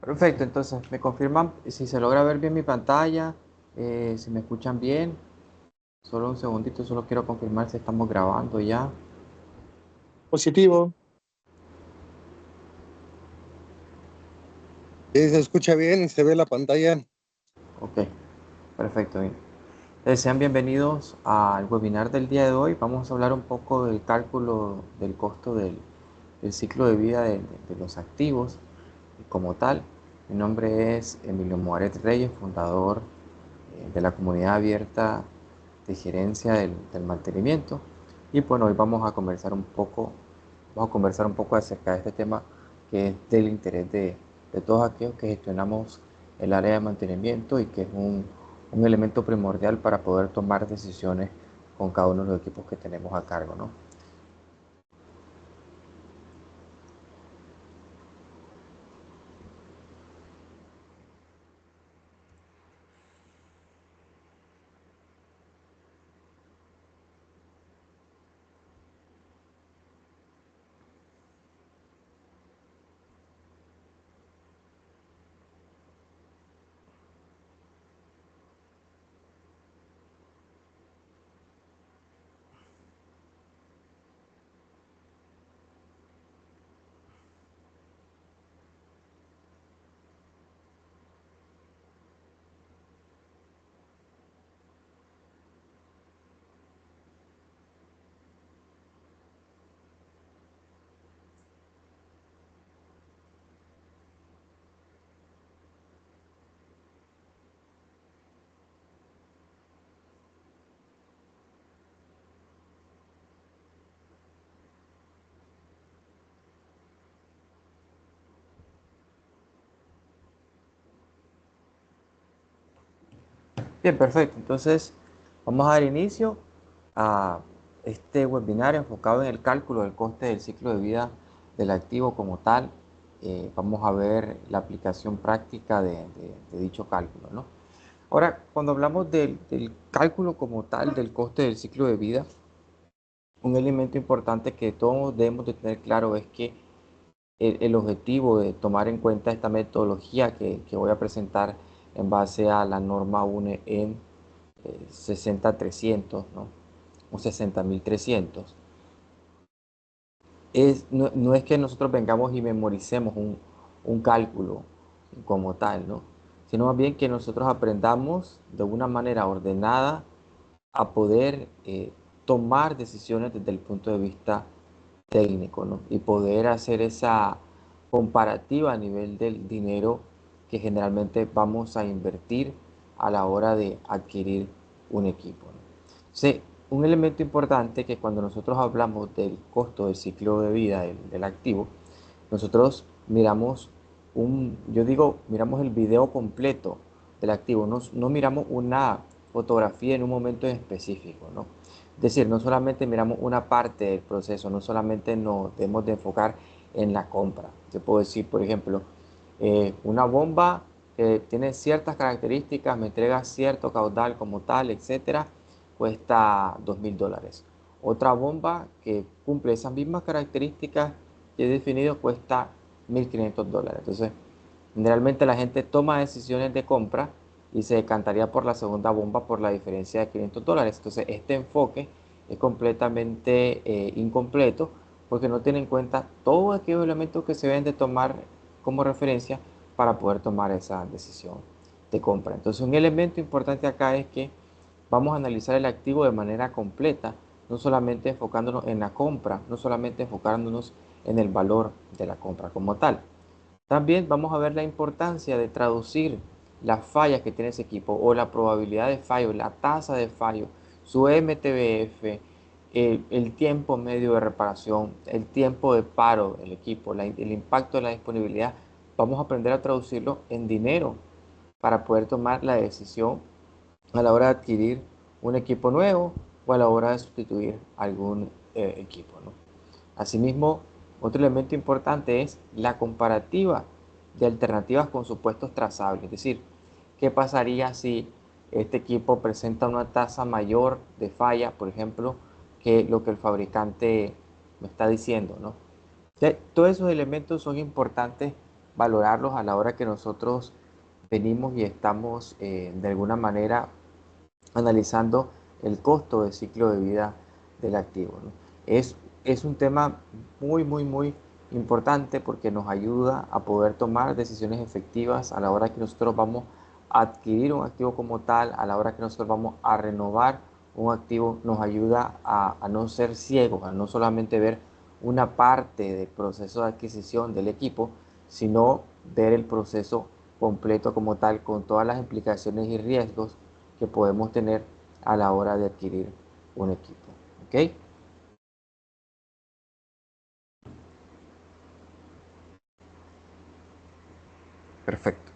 Perfecto, entonces me confirman si se logra ver bien mi pantalla, si me escuchan bien. Solo un segundito, solo quiero confirmar si estamos grabando ya. Positivo. Sí, se escucha bien y se ve la pantalla. Ok, perfecto, bien. Sean bienvenidos al webinar del día de hoy. Vamos a hablar un poco del cálculo del costo del ciclo de vida de los activos como tal. Mi nombre es Emilio Moaret Reyes, fundador de la comunidad abierta de gerencia del mantenimiento. Y bueno, hoy vamos a conversar un poco acerca de este tema que es del interés de todos aquellos que gestionamos el área de mantenimiento y que es un elemento primordial para poder tomar decisiones con cada uno de los equipos que tenemos a cargo, ¿no? Bien, perfecto. Entonces, vamos a dar inicio a este webinar enfocado en el cálculo del coste del ciclo de vida del activo como tal. Vamos a ver la aplicación práctica de dicho cálculo, ¿no? Ahora, cuando hablamos del cálculo como tal del coste del ciclo de vida, un elemento importante que todos debemos de tener claro es que el objetivo de tomar en cuenta esta metodología que voy a presentar en base a la norma UNE en 60.300, ¿no? O 60.300. No es que nosotros vengamos y memoricemos un cálculo como tal, ¿no? Sino más bien que nosotros aprendamos de una manera ordenada a poder tomar decisiones desde el punto de vista técnico, ¿no? Y poder hacer esa comparativa a nivel del dinero que generalmente vamos a invertir a la hora de adquirir un equipo, ¿no? Sí, un elemento importante que cuando nosotros hablamos del costo del ciclo de vida del activo, nosotros miramos yo digo, miramos el video completo del activo, no miramos una fotografía en un momento en específico, ¿no? Es decir, no solamente miramos una parte del proceso, no solamente nos debemos de enfocar en la compra. Yo puedo decir, por ejemplo, una bomba que tiene ciertas características, me entrega cierto caudal como tal, etcétera, cuesta $2.000. Otra bomba que cumple esas mismas características que he definido cuesta $1.500. Entonces, generalmente la gente toma decisiones de compra y se decantaría por la segunda bomba por la diferencia de $500. Entonces, este enfoque es completamente incompleto porque no tiene en cuenta todos aquellos elementos que se deben de tomar como referencia para poder tomar esa decisión de compra. Entonces, un elemento importante acá es que vamos a analizar el activo de manera completa, no solamente enfocándonos en la compra, no solamente enfocándonos en el valor de la compra como tal. También vamos a ver la importancia de traducir las fallas que tiene ese equipo o la probabilidad de fallo, la tasa de fallo, su MTBF, el tiempo medio de reparación, el tiempo de paro del equipo, el impacto de la disponibilidad. Vamos a aprender a traducirlo en dinero para poder tomar la decisión a la hora de adquirir un equipo nuevo o a la hora de sustituir algún equipo, ¿no? Asimismo, otro elemento importante es la comparativa de alternativas con supuestos trazables. Es decir, ¿qué pasaría si este equipo presenta una tasa mayor de falla, por ejemplo, que lo que el fabricante me está diciendo, ¿no? Todos esos elementos son importantes valorarlos a la hora que nosotros venimos y estamos de alguna manera analizando el costo del ciclo de vida del activo, ¿no? Es un tema muy importante porque nos ayuda a poder tomar decisiones efectivas a la hora que nosotros vamos a adquirir un activo como tal, a la hora que nosotros vamos a renovar un activo, nos ayuda a no ser ciegos, a no solamente ver una parte del proceso de adquisición del equipo, sino ver el proceso completo como tal, con todas las implicaciones y riesgos que podemos tener a la hora de adquirir un equipo. ¿Ok? Perfecto.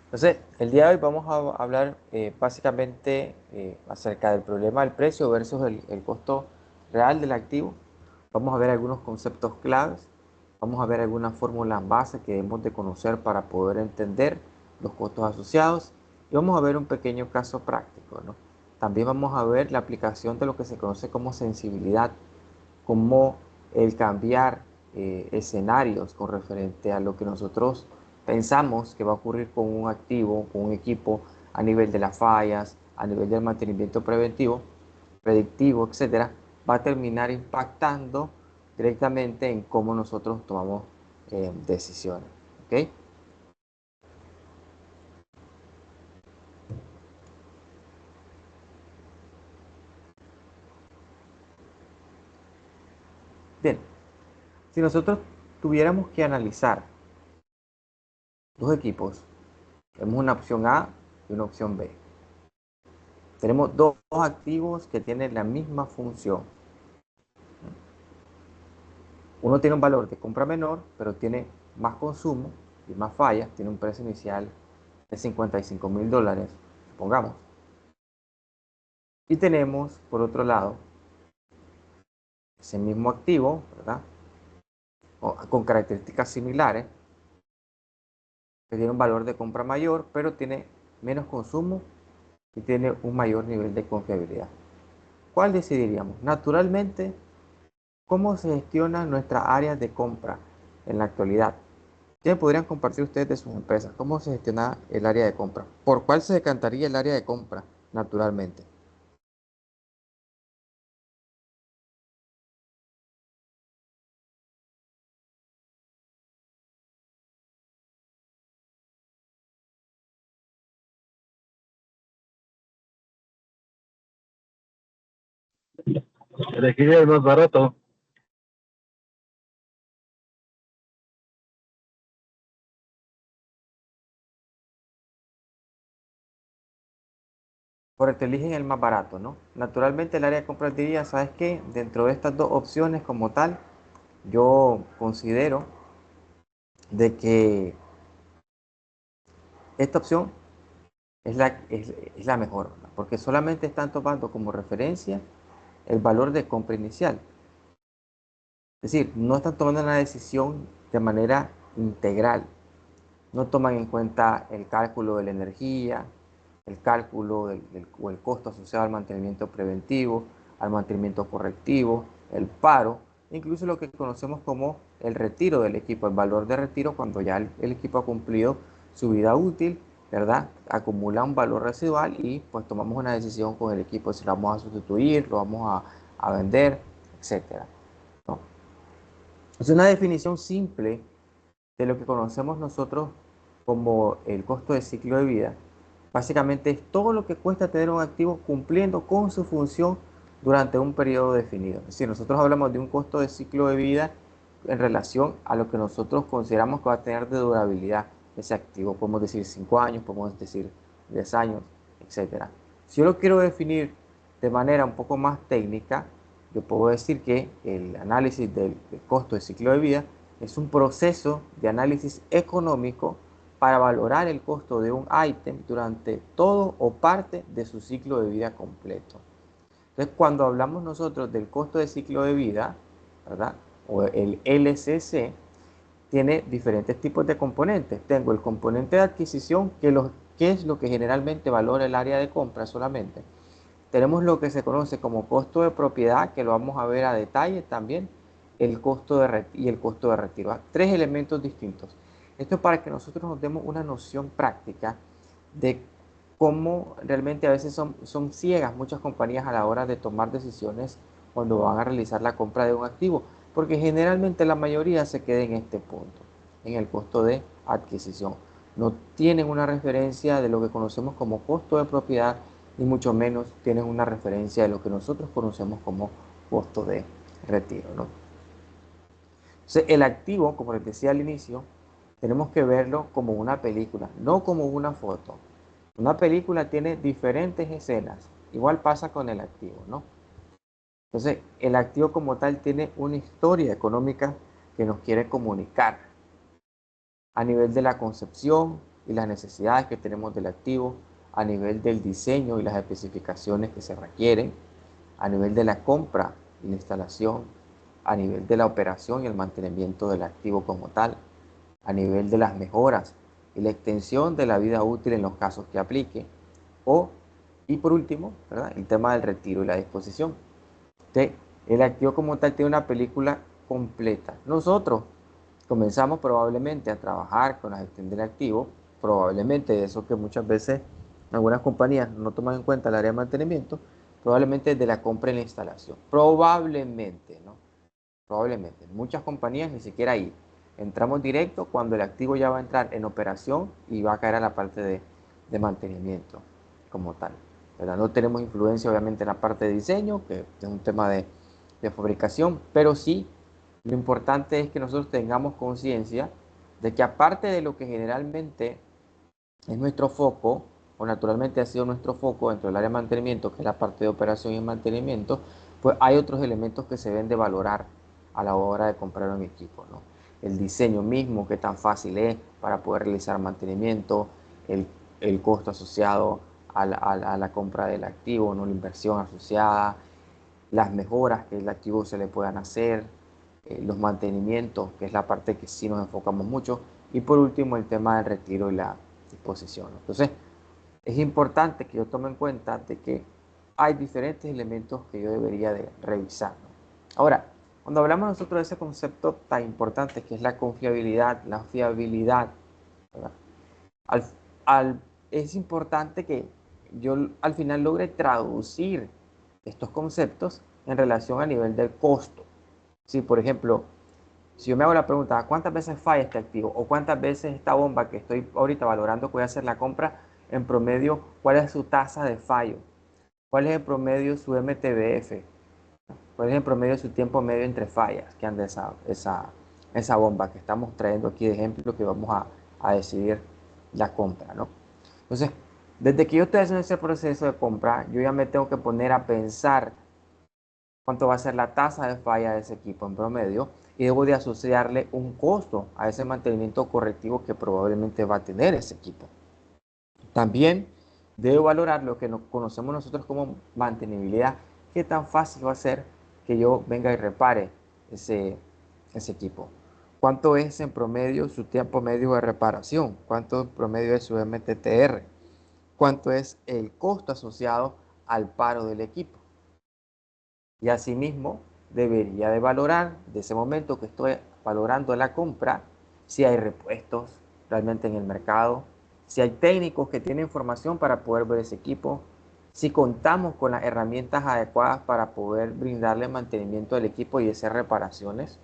Entonces, el día de hoy vamos a hablar básicamente acerca del problema del precio versus el costo real del activo. Vamos a ver algunos conceptos claves, vamos a ver algunas fórmulas base que debemos de conocer para poder entender los costos asociados y vamos a ver un pequeño caso práctico, ¿no? También vamos a ver la aplicación de lo que se conoce como sensibilidad, como el cambiar escenarios con referente a lo que nosotros pensamos que va a ocurrir con un activo, con un equipo, a nivel de las fallas, a nivel del mantenimiento preventivo, predictivo, etcétera, va a terminar impactando directamente en cómo nosotros tomamos decisiones. ¿Ok? Bien, si nosotros tuviéramos que analizar dos equipos, tenemos una opción A y una opción B. Tenemos dos activos que tienen la misma función. Uno tiene un valor de compra menor, pero tiene más consumo y más fallas, tiene un precio inicial de $55,000, supongamos. Y tenemos, por otro lado, ese mismo activo, ¿verdad? Con características similares, que tiene un valor de compra mayor, pero tiene menos consumo y tiene un mayor nivel de confiabilidad. ¿Cuál decidiríamos? Naturalmente, ¿cómo se gestiona nuestra área de compra en la actualidad? ¿Qué podrían compartir ustedes de sus empresas? ¿Cómo se gestiona el área de compra? ¿Por cuál se decantaría el área de compra naturalmente? Elegiría el más barato. Porque te eligen el más barato, ¿no? Naturalmente el área de compra diría, ¿sabes qué? Dentro de estas dos opciones como tal, yo considero de que esta opción es la mejor, ¿verdad? Porque solamente están tomando como referencia el valor de compra inicial. Es decir, no están tomando una decisión de manera integral. No toman en cuenta el cálculo de la energía, el cálculo o el costo asociado al mantenimiento preventivo, al mantenimiento correctivo, el paro, incluso lo que conocemos como el retiro del equipo, el valor de retiro cuando ya el equipo ha cumplido su vida útil, ¿verdad? Acumula un valor residual y pues tomamos una decisión con el equipo si lo vamos a sustituir, lo vamos a vender, etcétera, ¿no? Es una definición simple de lo que conocemos nosotros como el costo de ciclo de vida. Básicamente es todo lo que cuesta tener un activo cumpliendo con su función durante un periodo definido. Es decir, nosotros hablamos de un costo de ciclo de vida en relación a lo que nosotros consideramos que va a tener de durabilidad ese activo. Podemos decir 5 años, podemos decir 10 años, etcétera. Si yo lo quiero definir de manera un poco más técnica, yo puedo decir que el análisis del costo de ciclo de vida es un proceso de análisis económico para valorar el costo de un ítem durante todo o parte de su ciclo de vida completo. Entonces, cuando hablamos nosotros del costo de ciclo de vida, ¿verdad? O el LCC, tiene diferentes tipos de componentes. Tengo el componente de adquisición, que es lo que generalmente valora el área de compra solamente. Tenemos lo que se conoce como costo de propiedad, que lo vamos a ver a detalle también el costo y el costo de retiro. Tres elementos distintos. Esto es para que nosotros nos demos una noción práctica de cómo realmente a veces son ciegas muchas compañías a la hora de tomar decisiones cuando van a realizar la compra de un activo, porque generalmente la mayoría se queda en este punto, en el costo de adquisición. No tienen una referencia de lo que conocemos como costo de propiedad, ni mucho menos tienen una referencia de lo que nosotros conocemos como costo de retiro, ¿no? Entonces, el activo, como les decía al inicio, tenemos que verlo como una película, no como una foto. Una película tiene diferentes escenas. Igual pasa con el activo, ¿no? Entonces, el activo como tal tiene una historia económica que nos quiere comunicar a nivel de la concepción y las necesidades que tenemos del activo, a nivel del diseño y las especificaciones que se requieren, a nivel de la compra y la instalación, a nivel de la operación y el mantenimiento del activo como tal, a nivel de las mejoras y la extensión de la vida útil en los casos que aplique, y por último, ¿verdad?, el tema del retiro y la disposición. Entonces, el activo como tal tiene una película completa. Nosotros comenzamos probablemente a trabajar con la gestión del activo, probablemente de eso que muchas veces algunas compañías no toman en cuenta el área de mantenimiento, probablemente de la compra y la instalación. Probablemente, ¿no? Probablemente. Muchas compañías ni siquiera ahí. Entramos directo cuando el activo ya va a entrar en operación y va a caer a la parte de mantenimiento como tal, ¿verdad? No tenemos influencia obviamente en la parte de diseño, que es un tema de fabricación, pero sí lo importante es que nosotros tengamos conciencia de que aparte de lo que generalmente es nuestro foco, o naturalmente ha sido nuestro foco dentro del área de mantenimiento, que es la parte de operación y mantenimiento, pues hay otros elementos que se deben de valorar a la hora de comprar un equipo, ¿no? El diseño mismo, qué tan fácil es para poder realizar mantenimiento, el, el costo asociado a la compra del activo, ¿no?, la inversión asociada, las mejoras que el activo se le puedan hacer, los mantenimientos, que es la parte que sí nos enfocamos mucho, y por último el tema del retiro y la disposición. Entonces, es importante que yo tome en cuenta de que hay diferentes elementos que yo debería de revisar, ¿no? Ahora, cuando hablamos nosotros de ese concepto tan importante que es la confiabilidad, la fiabilidad, ¿verdad?, al, es importante que yo al final logre traducir estos conceptos en relación a nivel del costo. Si, por ejemplo, si yo me hago la pregunta, ¿cuántas veces falla este activo? ¿O cuántas veces esta bomba que estoy ahorita valorando que voy a hacer la compra, en promedio, cuál es su tasa de fallo? ¿Cuál es el promedio de su MTBF? ¿Cuál es el promedio de su tiempo medio entre fallas que anda esa bomba que estamos trayendo aquí de ejemplo que vamos a decidir la compra, ¿no? Entonces, desde que yo estoy haciendo ese proceso de compra, yo ya me tengo que poner a pensar cuánto va a ser la tasa de falla de ese equipo en promedio y debo de asociarle un costo a ese mantenimiento correctivo que probablemente va a tener ese equipo. También debo valorar lo que conocemos nosotros como mantenibilidad. ¿Qué tan fácil va a ser que yo venga y repare ese equipo? ¿Cuánto es en promedio su tiempo medio de reparación? ¿Cuánto en promedio es su MTTR? ¿Cuánto es el costo asociado al paro del equipo? Y asimismo, debería de valorar, de ese momento que estoy valorando la compra, si hay repuestos realmente en el mercado, si hay técnicos que tienen información para poder ver ese equipo, si contamos con las herramientas adecuadas para poder brindarle mantenimiento al equipo y hacer reparaciones.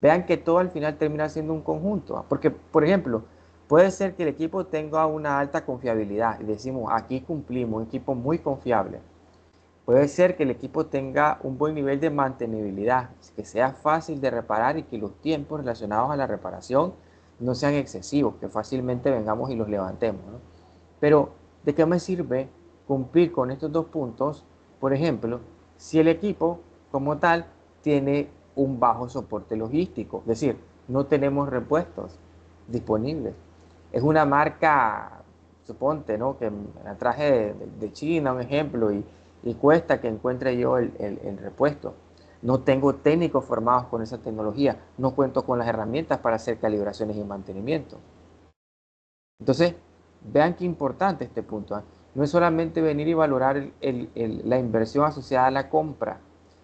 Vean que todo al final termina siendo un conjunto, porque, por ejemplo, puede ser que el equipo tenga una alta confiabilidad y decimos, aquí cumplimos, un equipo muy confiable. Puede ser que el equipo tenga un buen nivel de mantenibilidad, que sea fácil de reparar y que los tiempos relacionados a la reparación no sean excesivos, que fácilmente vengamos y los levantemos, ¿no? Pero, ¿de qué me sirve cumplir con estos dos puntos? Por ejemplo, si el equipo como tal tiene un bajo soporte logístico, es decir, no tenemos repuestos disponibles. Es una marca, suponte, ¿no?, que la traje de China, un ejemplo, y cuesta que encuentre yo el repuesto. No tengo técnicos formados con esa tecnología, no cuento con las herramientas para hacer calibraciones y mantenimiento. Entonces, vean qué importante este punto, ¿eh? No es solamente venir y valorar la inversión asociada a la compra,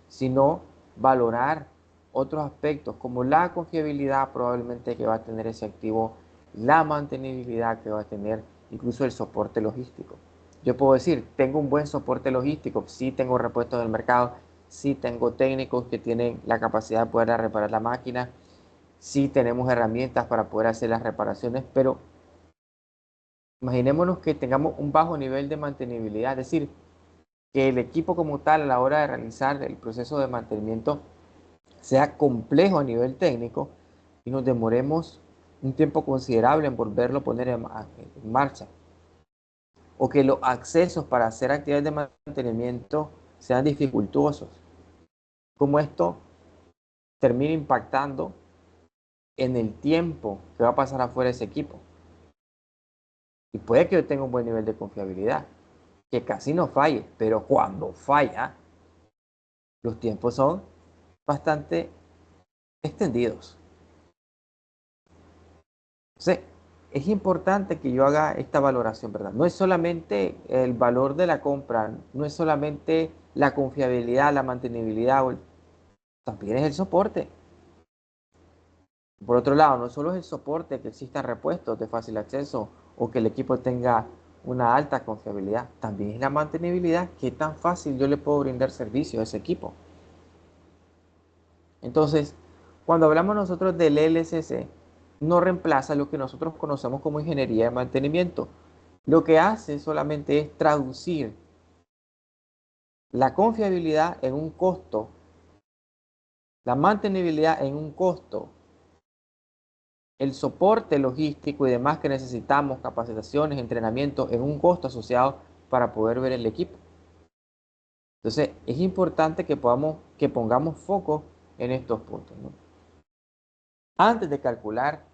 sino valorar otros aspectos como la confiabilidad probablemente que va a tener ese activo, la mantenibilidad que va a tener, incluso el soporte logístico. Yo puedo decir, tengo un buen soporte logístico, sí tengo repuestos del mercado, sí tengo técnicos que tienen la capacidad de poder reparar la máquina, sí tenemos herramientas para poder hacer las reparaciones, pero imaginémonos que tengamos un bajo nivel de mantenibilidad, es decir, que el equipo como tal a la hora de realizar el proceso de mantenimiento sea complejo a nivel técnico y nos demoremos un tiempo considerable en volverlo a poner en marcha. O que los accesos para hacer actividades de mantenimiento sean dificultosos. Como esto termina impactando en el tiempo que va a pasar afuera ese equipo. Y puede que yo tenga un buen nivel de confiabilidad, que casi no falle, pero cuando falla, los tiempos son bastante extendidos. Entonces, es importante que yo haga esta valoración, ¿verdad? No es solamente el valor de la compra, no es solamente la confiabilidad, la mantenibilidad, también es el soporte. Por otro lado, no solo es el soporte, que existan repuestos de fácil acceso o que el equipo tenga una alta confiabilidad, también es la mantenibilidad, qué tan fácil yo le puedo brindar servicio a ese equipo. Entonces, cuando hablamos nosotros del LSC, no reemplaza lo que nosotros conocemos como ingeniería de mantenimiento. Lo que hace solamente es traducir la confiabilidad en un costo, la mantenibilidad en un costo, el soporte logístico y demás que necesitamos, capacitaciones, entrenamiento, en un costo asociado para poder ver el equipo. Entonces, es importante que pongamos foco en estos puntos, ¿no? Antes de calcular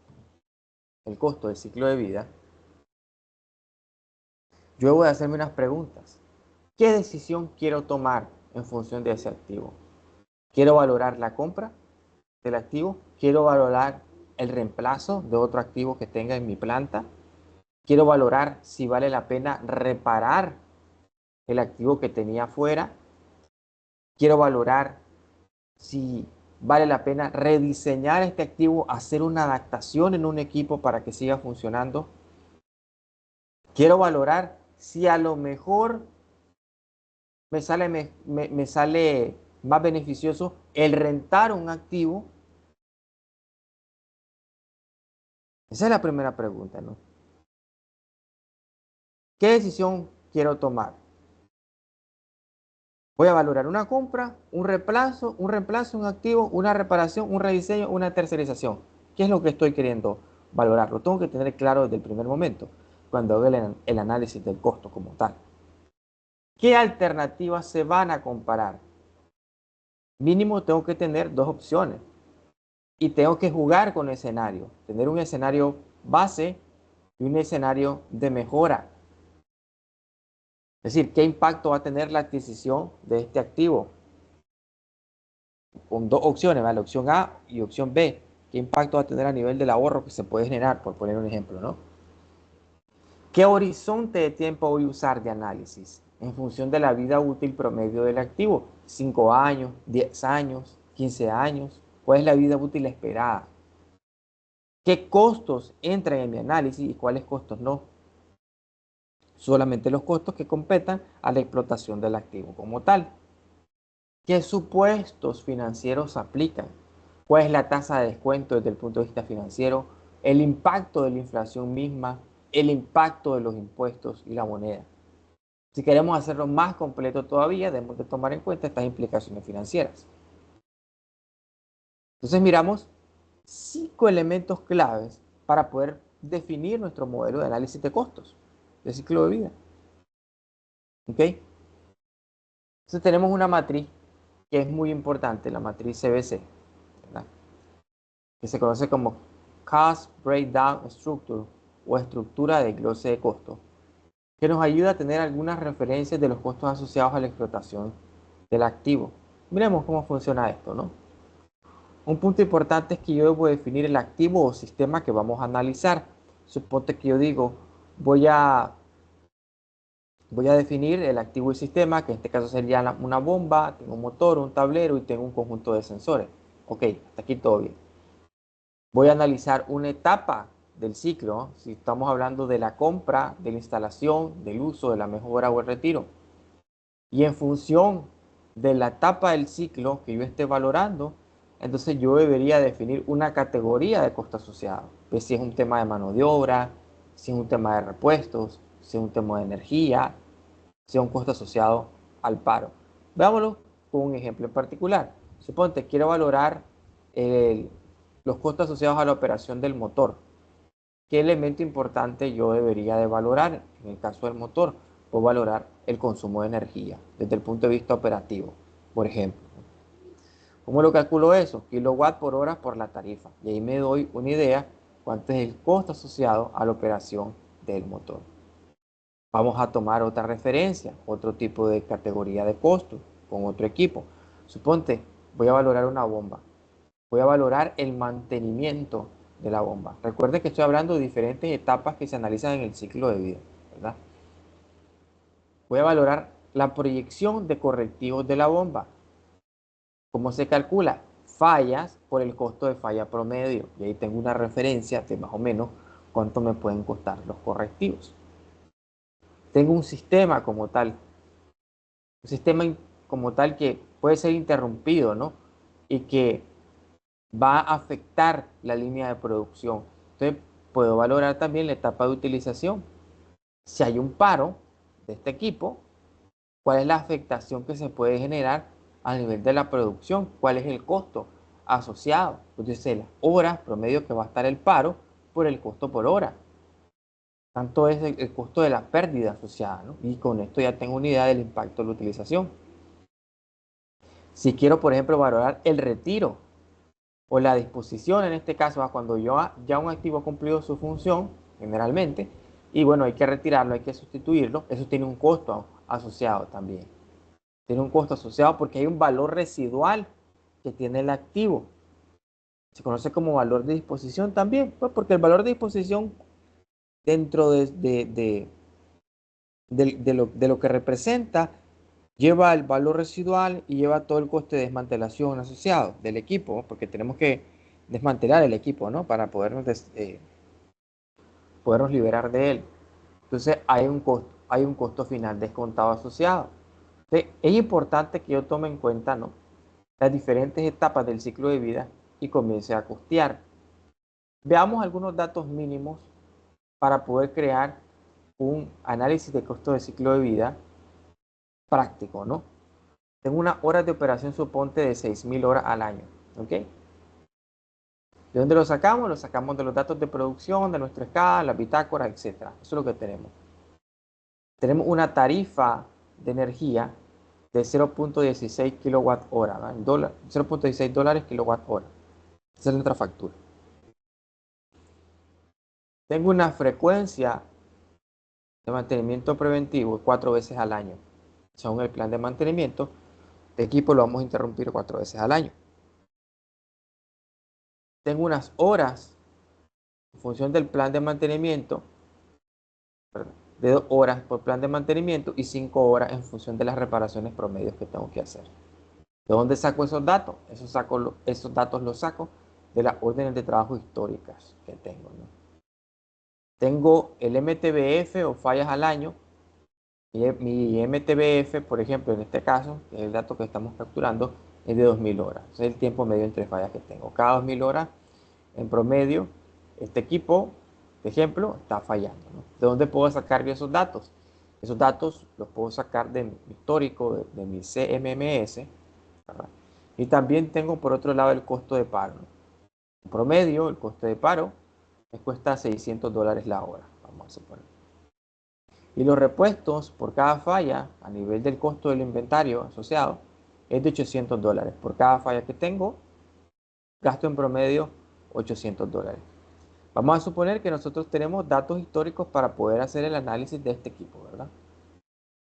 el costo del ciclo de vida, yo voy a hacerme unas preguntas. ¿Qué decisión quiero tomar en función de ese activo? ¿Quiero valorar la compra del activo? ¿Quiero valorar el reemplazo de otro activo que tenga en mi planta? ¿Quiero valorar si vale la pena reparar el activo que tenía afuera? ¿Quiero valorar si vale la pena rediseñar este activo, hacer una adaptación en un equipo para que siga funcionando? Quiero valorar si a lo mejor me sale más beneficioso el rentar un activo. Esa es la primera pregunta, ¿no? ¿Qué decisión quiero tomar? Voy a valorar una compra, un reemplazo, un activo, una reparación, un rediseño, una tercerización. ¿Qué es lo que estoy queriendo valorar? Lo tengo que tener claro desde el primer momento, cuando hago el análisis del costo como tal. ¿Qué alternativas se van a comparar? Mínimo tengo que tener dos opciones y tengo que jugar con escenario, tener un escenario base y un escenario de mejora. Es decir, ¿qué impacto va a tener la adquisición de este activo? Con dos opciones, ¿vale? Opción A y opción B. ¿Qué impacto va a tener a nivel del ahorro que se puede generar? Por poner un ejemplo, ¿no? ¿Qué horizonte de tiempo voy a usar de análisis? En función de la vida útil promedio del activo. 5 años, 10 años, 15 años. ¿Cuál es la vida útil esperada? ¿Qué costos entran en mi análisis y cuáles costos no? Solamente los costos que competan a la explotación del activo como tal. ¿Qué supuestos financieros aplican? ¿Cuál es la tasa de descuento desde el punto de vista financiero? El impacto de la inflación misma, el impacto de los impuestos y la moneda. Si queremos hacerlo más completo todavía, debemos de tomar en cuenta estas implicaciones financieras. Entonces miramos 5 elementos claves para poder definir nuestro modelo de análisis de costos de ciclo de vida. ¿Ok? Entonces tenemos una matriz que es muy importante, la matriz CBC, ¿verdad? Que se conoce como Cost Breakdown Structure o estructura de glose de costos, que nos ayuda a tener algunas referencias de los costos asociados a la explotación del activo. Miremos cómo funciona esto, ¿no? Un punto importante es que yo debo definir el activo o sistema que vamos a analizar. Suponte que yo digo, voy a definir el activo y sistema, que en este caso sería una bomba, tengo un motor, un tablero y tengo un conjunto de sensores. Ok, hasta aquí todo bien. Voy a analizar una etapa del ciclo, si estamos hablando de la compra, de la instalación, del uso, de la mejora o el retiro. Y en función de la etapa del ciclo que yo esté valorando, entonces yo debería definir una categoría de costo asociado. Pues si es un tema de mano de obra, si es un tema de repuestos, si es un tema de energía, si es un costo asociado al paro. Veámoslo con un ejemplo en particular. Suponte, quiero valorar los costos asociados a la operación del motor. ¿Qué elemento importante yo debería de valorar? En el caso del motor, puedo valorar el consumo de energía desde el punto de vista operativo, por ejemplo. ¿Cómo lo calculo eso? Kilowatt por hora por la tarifa. Y ahí me doy una idea cuánto es el costo asociado a la operación del motor. Vamos a tomar otra referencia, otro tipo de categoría de costo con otro equipo. Suponte, voy a valorar una bomba. Voy a valorar el mantenimiento de la bomba. Recuerden que estoy hablando de diferentes etapas que se analizan en el ciclo de vida, ¿verdad? Voy a valorar la proyección de correctivos de la bomba. ¿Cómo se calcula? Fallas por el costo de falla promedio. Y ahí tengo una referencia de más o menos cuánto me pueden costar los correctivos. Tengo un sistema como tal, un sistema como tal que puede ser interrumpido, ¿no? Y que va a afectar la línea de producción. Entonces, puedo valorar también la etapa de utilización. Si hay un paro de este equipo, ¿cuál es la afectación que se puede generar a nivel de la producción? ¿Cuál es el costo asociado? Entonces, las horas promedio que va a estar el paro por el costo por hora. Tanto es el costo de la pérdida asociada, ¿no? Y con esto ya tengo una idea del impacto de la utilización. Si quiero, por ejemplo, valorar el retiro o la disposición, en este caso, a cuando ya un activo ha cumplido su función, generalmente, y bueno, hay que retirarlo, hay que sustituirlo, eso tiene un costo asociado también. Tiene un costo asociado porque hay un valor residual que tiene el activo. Se conoce como valor de disposición también, pues porque el valor de disposición dentro de lo que representa lleva el valor residual y lleva todo el coste de desmantelación asociado del equipo, porque tenemos que desmantelar el equipo, ¿no? Para podernos liberar de él. Entonces hay un costo final descontado asociado. Entonces, es importante que yo tome en cuenta, ¿no? Las diferentes etapas del ciclo de vida y comience a costear. Veamos algunos datos mínimos para poder crear un análisis de costo de ciclo de vida práctico, ¿no? Tengo unas horas de operación, suponte, de 6.000 horas al año, ¿ok? ¿De dónde lo sacamos? Lo sacamos de los datos de producción, de nuestra escala, las bitácoras, etc. Eso es lo que tenemos. Tenemos una tarifa de energía de 0.16 kilowatt hora, 0.16 dólares kilowatt hora. Esa es nuestra factura. Tengo una frecuencia de mantenimiento preventivo 4 veces al año. Según el plan de mantenimiento, de equipo lo vamos a interrumpir 4 veces al año. Tengo unas horas en función del plan de mantenimiento, de 2 horas por plan de mantenimiento y 5 horas en función de las reparaciones promedios que tengo que hacer. ¿De dónde saco esos datos? Esos datos los saco de las órdenes de trabajo históricas que tengo, ¿no? Tengo el MTBF o fallas al año. Mi MTBF, por ejemplo, en este caso, que es el dato que estamos capturando, es de 2.000 horas. Ese es el tiempo medio entre fallas que tengo. Cada 2.000 horas, en promedio, este equipo, de ejemplo, está fallando, ¿no? ¿De dónde puedo sacar yo esos datos? Esos datos los puedo sacar de mi histórico, de mi CMMS, ¿verdad? Y también tengo por otro lado el costo de paro, ¿no? En promedio, el costo de paro me cuesta 600 dólares la hora, vamos a suponer. Y los repuestos por cada falla a nivel del costo del inventario asociado es de 800 dólares. Por cada falla que tengo, gasto en promedio 800 dólares. Vamos a suponer que nosotros tenemos datos históricos para poder hacer el análisis de este equipo, ¿verdad?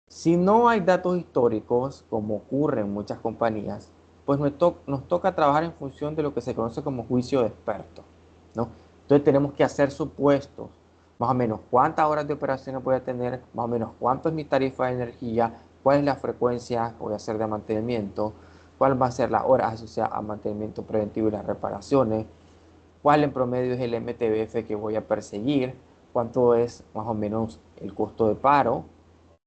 Si no hay datos históricos, como ocurre en muchas compañías, pues nos toca trabajar en función de lo que se conoce como juicio de expertos, ¿no? Entonces tenemos que hacer supuestos, más o menos cuántas horas de operaciones voy a tener, más o menos cuánto es mi tarifa de energía, cuál es la frecuencia que voy a hacer de mantenimiento, cuál va a ser la hora asociada a mantenimiento preventivo y las reparaciones, cuál en promedio es el MTBF que voy a perseguir, cuánto es más o menos el costo de paro,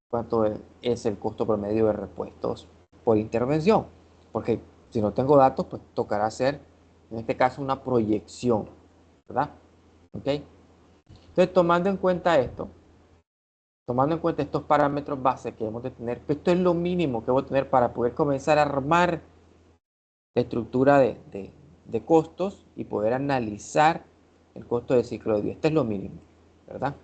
cuánto es el costo promedio de repuestos por intervención. Porque si no tengo datos, pues tocará hacer, en este caso, una proyección, ¿verdad? ¿Ok? Entonces, tomando en cuenta estos parámetros base que debemos de tener, pues esto es lo mínimo que voy a tener para poder comenzar a armar la estructura de costos y poder analizar el costo de ciclo de vida. Este es lo mínimo, ¿verdad?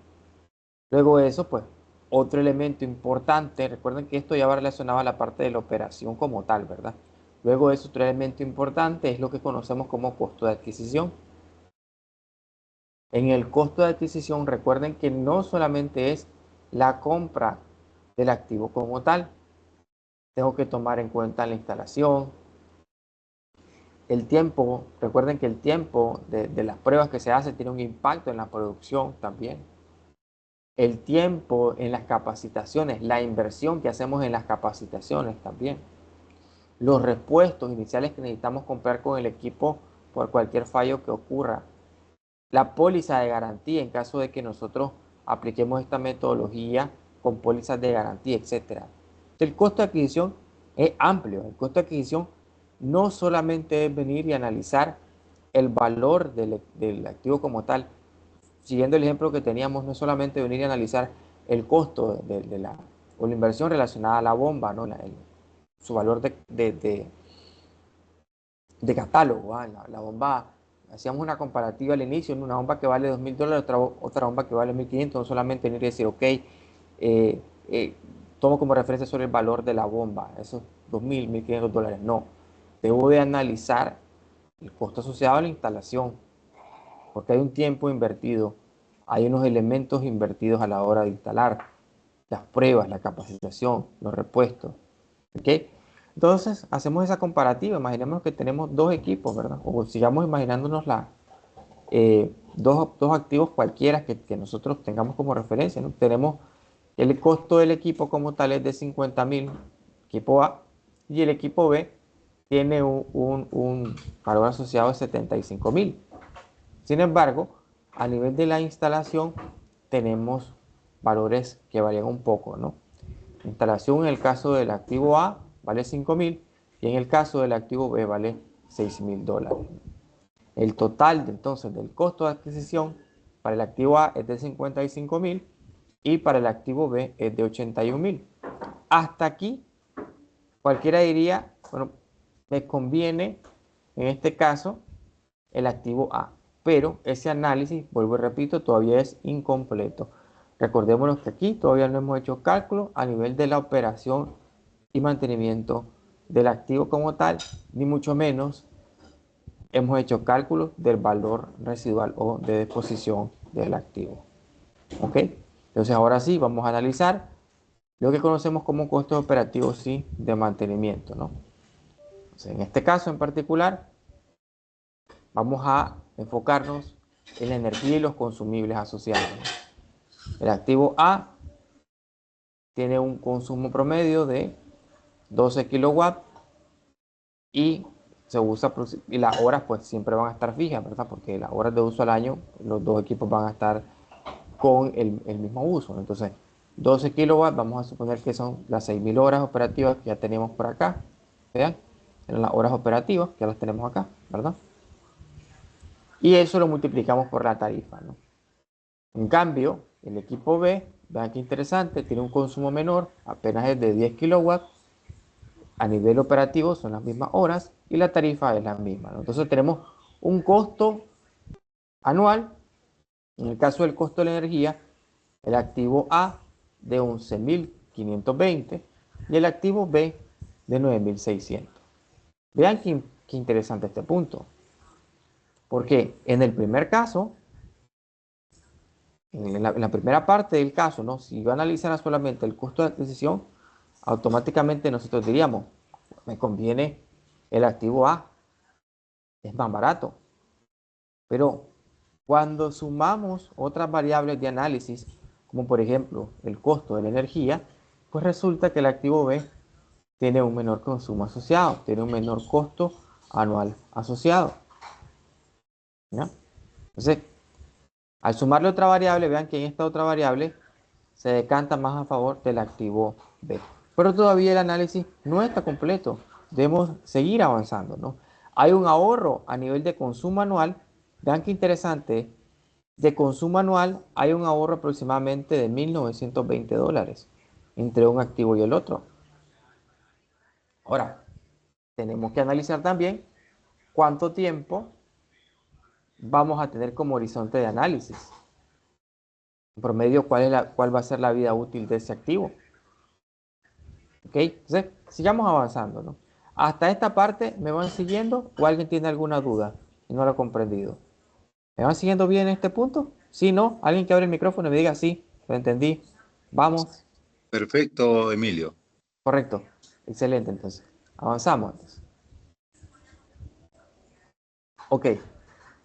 Luego de eso, pues, otro elemento importante, recuerden que esto ya va relacionado a la parte de la operación como tal, ¿verdad? Luego de eso, otro elemento importante es lo que conocemos como costo de adquisición. En el costo de adquisición, recuerden que no solamente es la compra del activo como tal, tengo que tomar en cuenta la instalación, el tiempo, recuerden que el tiempo de las pruebas que se hacen tiene un impacto en la producción también. El tiempo en las capacitaciones, la inversión que hacemos en las capacitaciones también. Los repuestos iniciales que necesitamos comprar con el equipo por cualquier fallo que ocurra. La póliza de garantía en caso de que nosotros apliquemos esta metodología con pólizas de garantía, etc. El costo de adquisición es amplio. El costo de adquisición no solamente es venir y analizar el valor del activo como tal. Siguiendo el ejemplo que teníamos, no es solamente venir y analizar el costo o la inversión relacionada a la bomba, ¿no? Su valor de catálogo. La bomba, hacíamos una comparativa al inicio, en una bomba que vale $2.000, otra bomba que vale 1.500, no solamente venir y decir, ok, tomo como referencia sobre el valor de la bomba, esos 2.000, $1.500, no. Debo de analizar el costo asociado a la instalación, porque hay un tiempo invertido, hay unos elementos invertidos a la hora de instalar, las pruebas, la capacitación, los repuestos. ¿Ok? Entonces, hacemos esa comparativa. Imaginemos que tenemos dos equipos, ¿verdad? O sigamos imaginándonos dos activos cualquiera que nosotros tengamos como referencia, ¿no? Tenemos el costo del equipo como tal es de 50.000, equipo A, y el equipo B tiene un valor asociado de 75.000. Sin embargo, a nivel de la instalación tenemos valores que varían un poco, ¿no? La instalación en el caso del activo A vale 5.000 y en el caso del activo B vale $6.000. El total entonces del costo de adquisición para el activo A es de 55.000 y para el activo B es de 81.000. Hasta aquí cualquiera diría, bueno, me conviene en este caso el activo A, pero ese análisis, vuelvo y repito, todavía es incompleto. Recordémonos que aquí todavía no hemos hecho cálculo a nivel de la operación y mantenimiento del activo como tal, ni mucho menos hemos hecho cálculos del valor residual o de disposición del activo. ¿Ok? Entonces ahora sí, vamos a analizar lo que conocemos como costos operativos sí, de mantenimiento, ¿no? Entonces, en este caso en particular, vamos a enfocarnos en la energía y los consumibles asociados. El activo A tiene un consumo promedio de 12 kilowatts y se usa, y las horas pues siempre van a estar fijas, ¿verdad? Porque las horas de uso al año, los dos equipos van a estar con el mismo uso. Entonces, 12 kilowatts, vamos a suponer que son las 6.000 horas operativas que ya tenemos por acá. Vean, eran las horas operativas que ya las tenemos acá, ¿verdad? Y eso lo multiplicamos por la tarifa, ¿no? En cambio, el equipo B, vean qué interesante, tiene un consumo menor, apenas es de 10 kilowatts. A nivel operativo son las mismas horas y la tarifa es la misma, ¿no? Entonces tenemos un costo anual, en el caso del costo de la energía, el activo A de 11.520 y el activo B de 9.600. Vean qué interesante este punto, porque en el primer caso, en la primera parte del caso, ¿no? Si yo analizara solamente el costo de adquisición, automáticamente nosotros diríamos, me conviene el activo A, es más barato. Pero cuando sumamos otras variables de análisis, como por ejemplo el costo de la energía, pues resulta que el activo B tiene un menor consumo asociado, tiene un menor costo anual asociado. ¿Ya? Entonces, al sumarle otra variable, vean que en esta otra variable se decanta más a favor del activo B. Pero todavía el análisis no está completo. Debemos seguir avanzando, ¿no? Hay un ahorro a nivel de consumo anual. Vean qué interesante. De consumo anual hay un ahorro aproximadamente de $1.920 entre un activo y el otro. Ahora, tenemos que analizar también cuánto tiempo vamos a tener como horizonte de análisis. En promedio, cuál va a ser la vida útil de ese activo. ¿Ok? Entonces, sigamos avanzando, ¿no? Hasta esta parte, ¿me van siguiendo o alguien tiene alguna duda y no lo ha comprendido? ¿Me van siguiendo bien en este punto? Si no, alguien que abre el micrófono y me diga, sí, lo entendí. Vamos. Perfecto, Emilio. Correcto. Excelente, entonces. Avanzamos, entonces. Ok.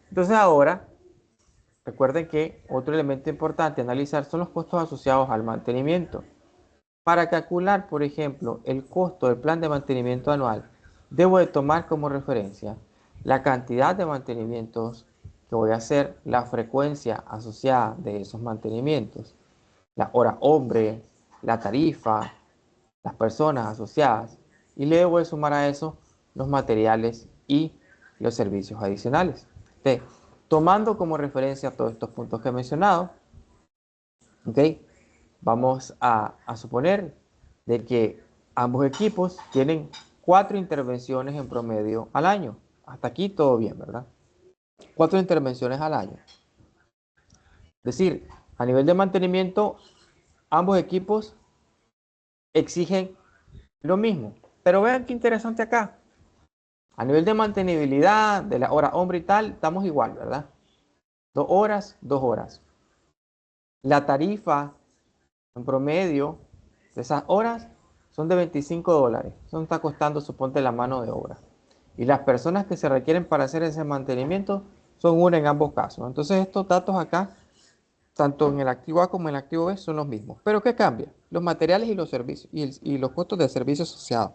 Entonces ahora, recuerden que otro elemento importante a analizar son los costos asociados al mantenimiento. Para calcular, por ejemplo, el costo del plan de mantenimiento anual, debo de tomar como referencia la cantidad de mantenimientos que voy a hacer, la frecuencia asociada de esos mantenimientos, la hora hombre, la tarifa, las personas asociadas, y le debo de sumar a eso los materiales y los servicios adicionales. Entonces, tomando como referencia todos estos puntos que he mencionado, ¿ok? Vamos a suponer de que ambos equipos tienen 4 intervenciones en promedio al año. Hasta aquí todo bien, ¿verdad? 4 intervenciones al año. Es decir, a nivel de mantenimiento, ambos equipos exigen lo mismo. Pero vean qué interesante acá. A nivel de mantenibilidad, de la hora hombre y tal, estamos igual, ¿verdad? 2 horas, 2 horas. La tarifa en promedio de esas horas son de $25. Eso está costando, suponte, la mano de obra. Y las personas que se requieren para hacer ese mantenimiento son una en ambos casos. Entonces estos datos acá, tanto en el activo A como en el activo B, son los mismos. Pero ¿qué cambia? Los materiales y los servicios y los costos de servicio asociados.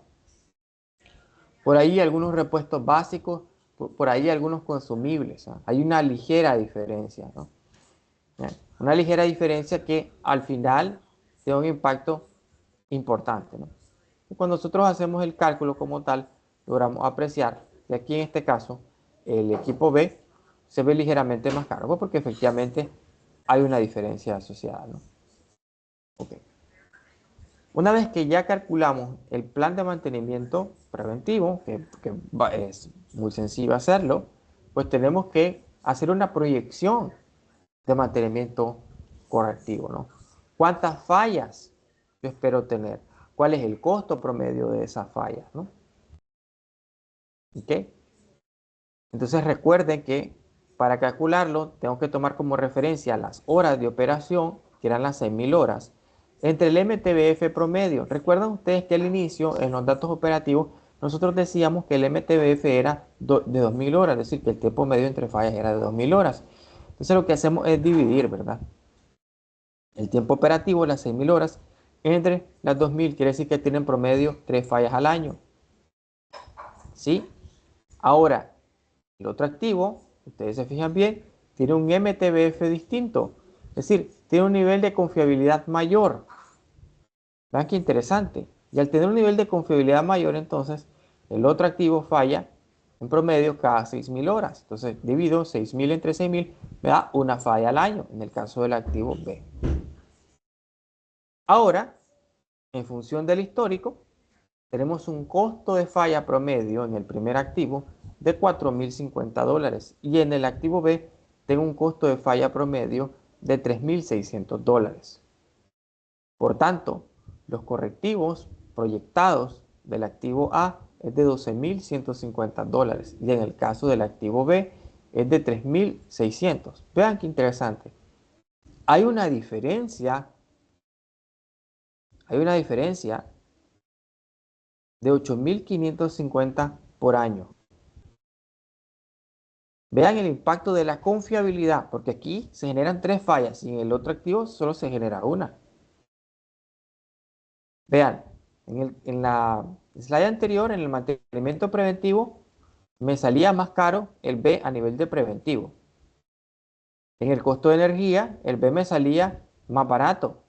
Por ahí algunos repuestos básicos, por ahí algunos consumibles, ¿no? Hay una ligera diferencia, ¿no? Una ligera diferencia que al final tiene un impacto importante, ¿no? Y cuando nosotros hacemos el cálculo como tal, logramos apreciar que aquí en este caso el equipo B se ve ligeramente más caro, porque efectivamente hay una diferencia asociada, ¿no? Okay. Una vez que ya calculamos el plan de mantenimiento preventivo, que es muy sencillo hacerlo, pues tenemos que hacer una proyección de mantenimiento correctivo, ¿no? ¿Cuántas fallas yo espero tener? ¿Cuál es el costo promedio de esas fallas, ¿no? ¿Ok? Entonces recuerden que para calcularlo tengo que tomar como referencia las horas de operación, que eran las 6.000 horas, entre el MTBF promedio. Recuerdan ustedes que al inicio, en los datos operativos, nosotros decíamos que el MTBF era de 2.000 horas, es decir, que el tiempo medio entre fallas era de 2.000 horas. Entonces lo que hacemos es dividir, ¿verdad? El tiempo operativo, las 6.000 horas, entre las 2.000, quiere decir que tienen promedio 3 fallas al año. ¿Sí? Ahora, el otro activo, ustedes se fijan bien, tiene un MTBF distinto. Es decir, tiene un nivel de confiabilidad mayor. Vean qué interesante. Y al tener un nivel de confiabilidad mayor, entonces, el otro activo falla en promedio cada 6.000 horas. Entonces, divido 6.000 entre 6.000, me da una falla al año, en el caso del activo B. Ahora, en función del histórico, tenemos un costo de falla promedio en el primer activo de $4.050 y en el activo B tengo un costo de falla promedio de $3.600. Por tanto, los correctivos proyectados del activo A es de $12.150 y en el caso del activo B es de $3.600. Vean qué interesante. Hay una diferencia, hay una diferencia de 8.550 por año. Vean el impacto de la confiabilidad, porque aquí se generan 3 fallas y en el otro activo solo se genera una. Vean, En la slide anterior, en el mantenimiento preventivo, me salía más caro el B a nivel de preventivo. En el costo de energía, el B me salía más barato.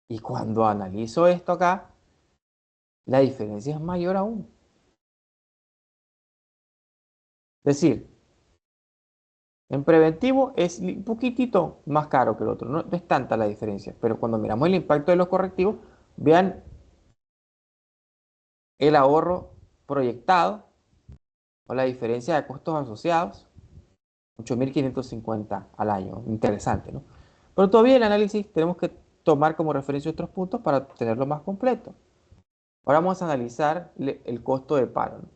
Y cuando analizo esto acá, la diferencia es mayor aún. Es decir, en preventivo es un poquitito más caro que el otro, no es tanta la diferencia, pero cuando miramos el impacto de los correctivos, vean el ahorro proyectado o la diferencia de costos asociados, 8.550 al año, interesante, ¿no? Pero todavía el análisis tenemos que tomar como referencia otros puntos para tenerlo más completo. Ahora vamos a analizar el costo de paro, ¿no?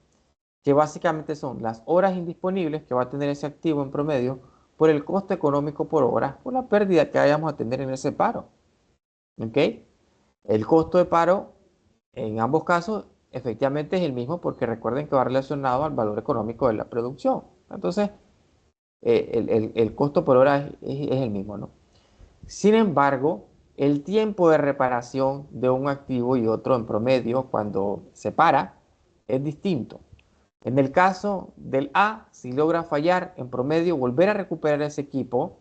Que básicamente son las horas indisponibles que va a tener ese activo en promedio por el costo económico por hora, por la pérdida que vayamos a tener en ese paro. ¿Ok? El costo de paro en ambos casos efectivamente es el mismo porque recuerden que va relacionado al valor económico de la producción. Entonces, el costo por hora es el mismo, ¿no? Sin embargo, el tiempo de reparación de un activo y otro en promedio cuando se para es distinto. En el caso del A, si logra fallar en promedio, volver a recuperar ese equipo,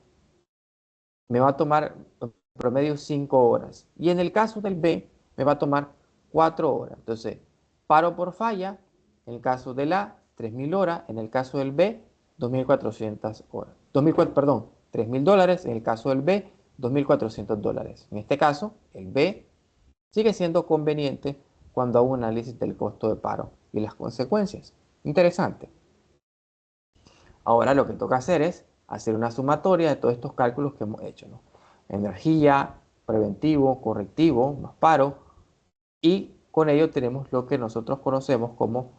me va a tomar en promedio 5 horas. Y en el caso del B, me va a tomar 4 horas. Entonces, paro por falla, en el caso del A, 3.000 horas, en el caso del B, 2.400 horas. 2.000, perdón, $3.000, en el caso del B, $2.400. En este caso, el B sigue siendo conveniente cuando hago un análisis del costo de paro y las consecuencias. Interesante. Ahora lo que toca hacer es hacer una sumatoria de todos estos cálculos que hemos hecho, ¿no? Energía, preventivo, correctivo, más paro, y con ello tenemos lo que nosotros conocemos como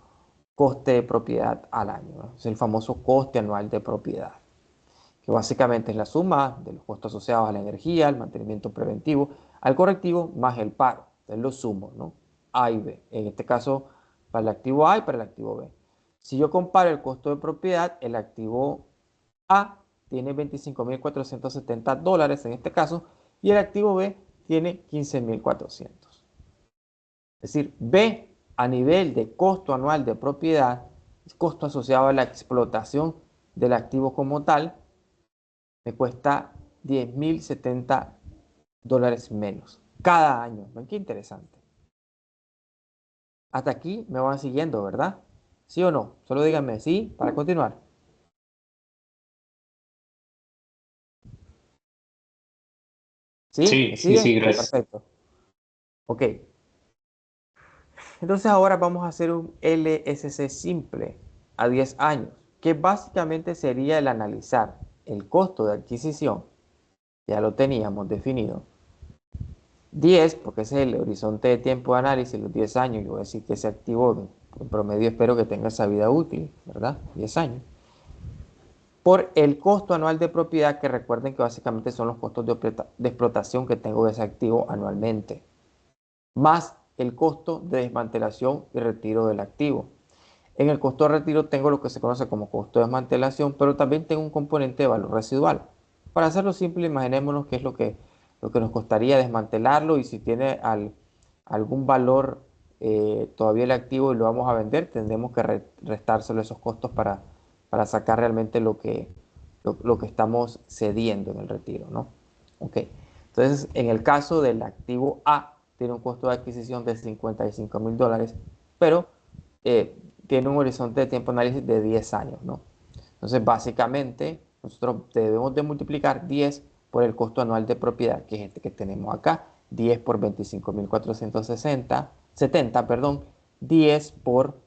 coste de propiedad al año, ¿no? Es el famoso coste anual de propiedad, que básicamente es la suma de los costos asociados a la energía, al mantenimiento preventivo, al correctivo, más el paro. Entonces lo sumo, ¿no? A y B. En este caso, para el activo A y para el activo B. Si yo comparo el costo de propiedad, el activo A tiene $25.470 en este caso, y el activo B tiene 15.400. Es decir, B a nivel de costo anual de propiedad, costo asociado a la explotación del activo como tal, me cuesta $10.070 menos cada año. ¿Ven qué interesante? Hasta aquí me van siguiendo, ¿verdad? ¿Sí o no? Solo díganme sí para continuar. ¿Sí? ¿Me Sí, sí, siguen? sí, gracias. Perfecto. Ok. Entonces ahora vamos a hacer un LSC simple a 10 años, que básicamente sería el analizar el costo de adquisición, ya lo teníamos definido. 10, porque ese es el horizonte de tiempo de análisis, los 10 años, yo voy a decir que se activó, en promedio espero que tenga esa vida útil, ¿verdad? 10 años. Por el costo anual de propiedad, que recuerden que básicamente son los costos de explotación que tengo de ese activo anualmente, más el costo de desmantelación y retiro del activo. En el costo de retiro tengo lo que se conoce como costo de desmantelación, pero también tengo un componente de valor residual. Para hacerlo simple, imaginémonos qué es lo que nos costaría desmantelarlo y si tiene algún valor todavía el activo y lo vamos a vender, tendremos que restárselo esos costos para sacar realmente lo que estamos cediendo en el retiro, ¿no? Ok. Entonces, en el caso del activo A, tiene un costo de adquisición de $55.000, pero tiene un horizonte de tiempo de análisis de 10 años, ¿no? Entonces, básicamente, nosotros debemos de multiplicar 10 por el costo anual de propiedad, que es este que tenemos acá, 10 por 25.470, perdón, 10 por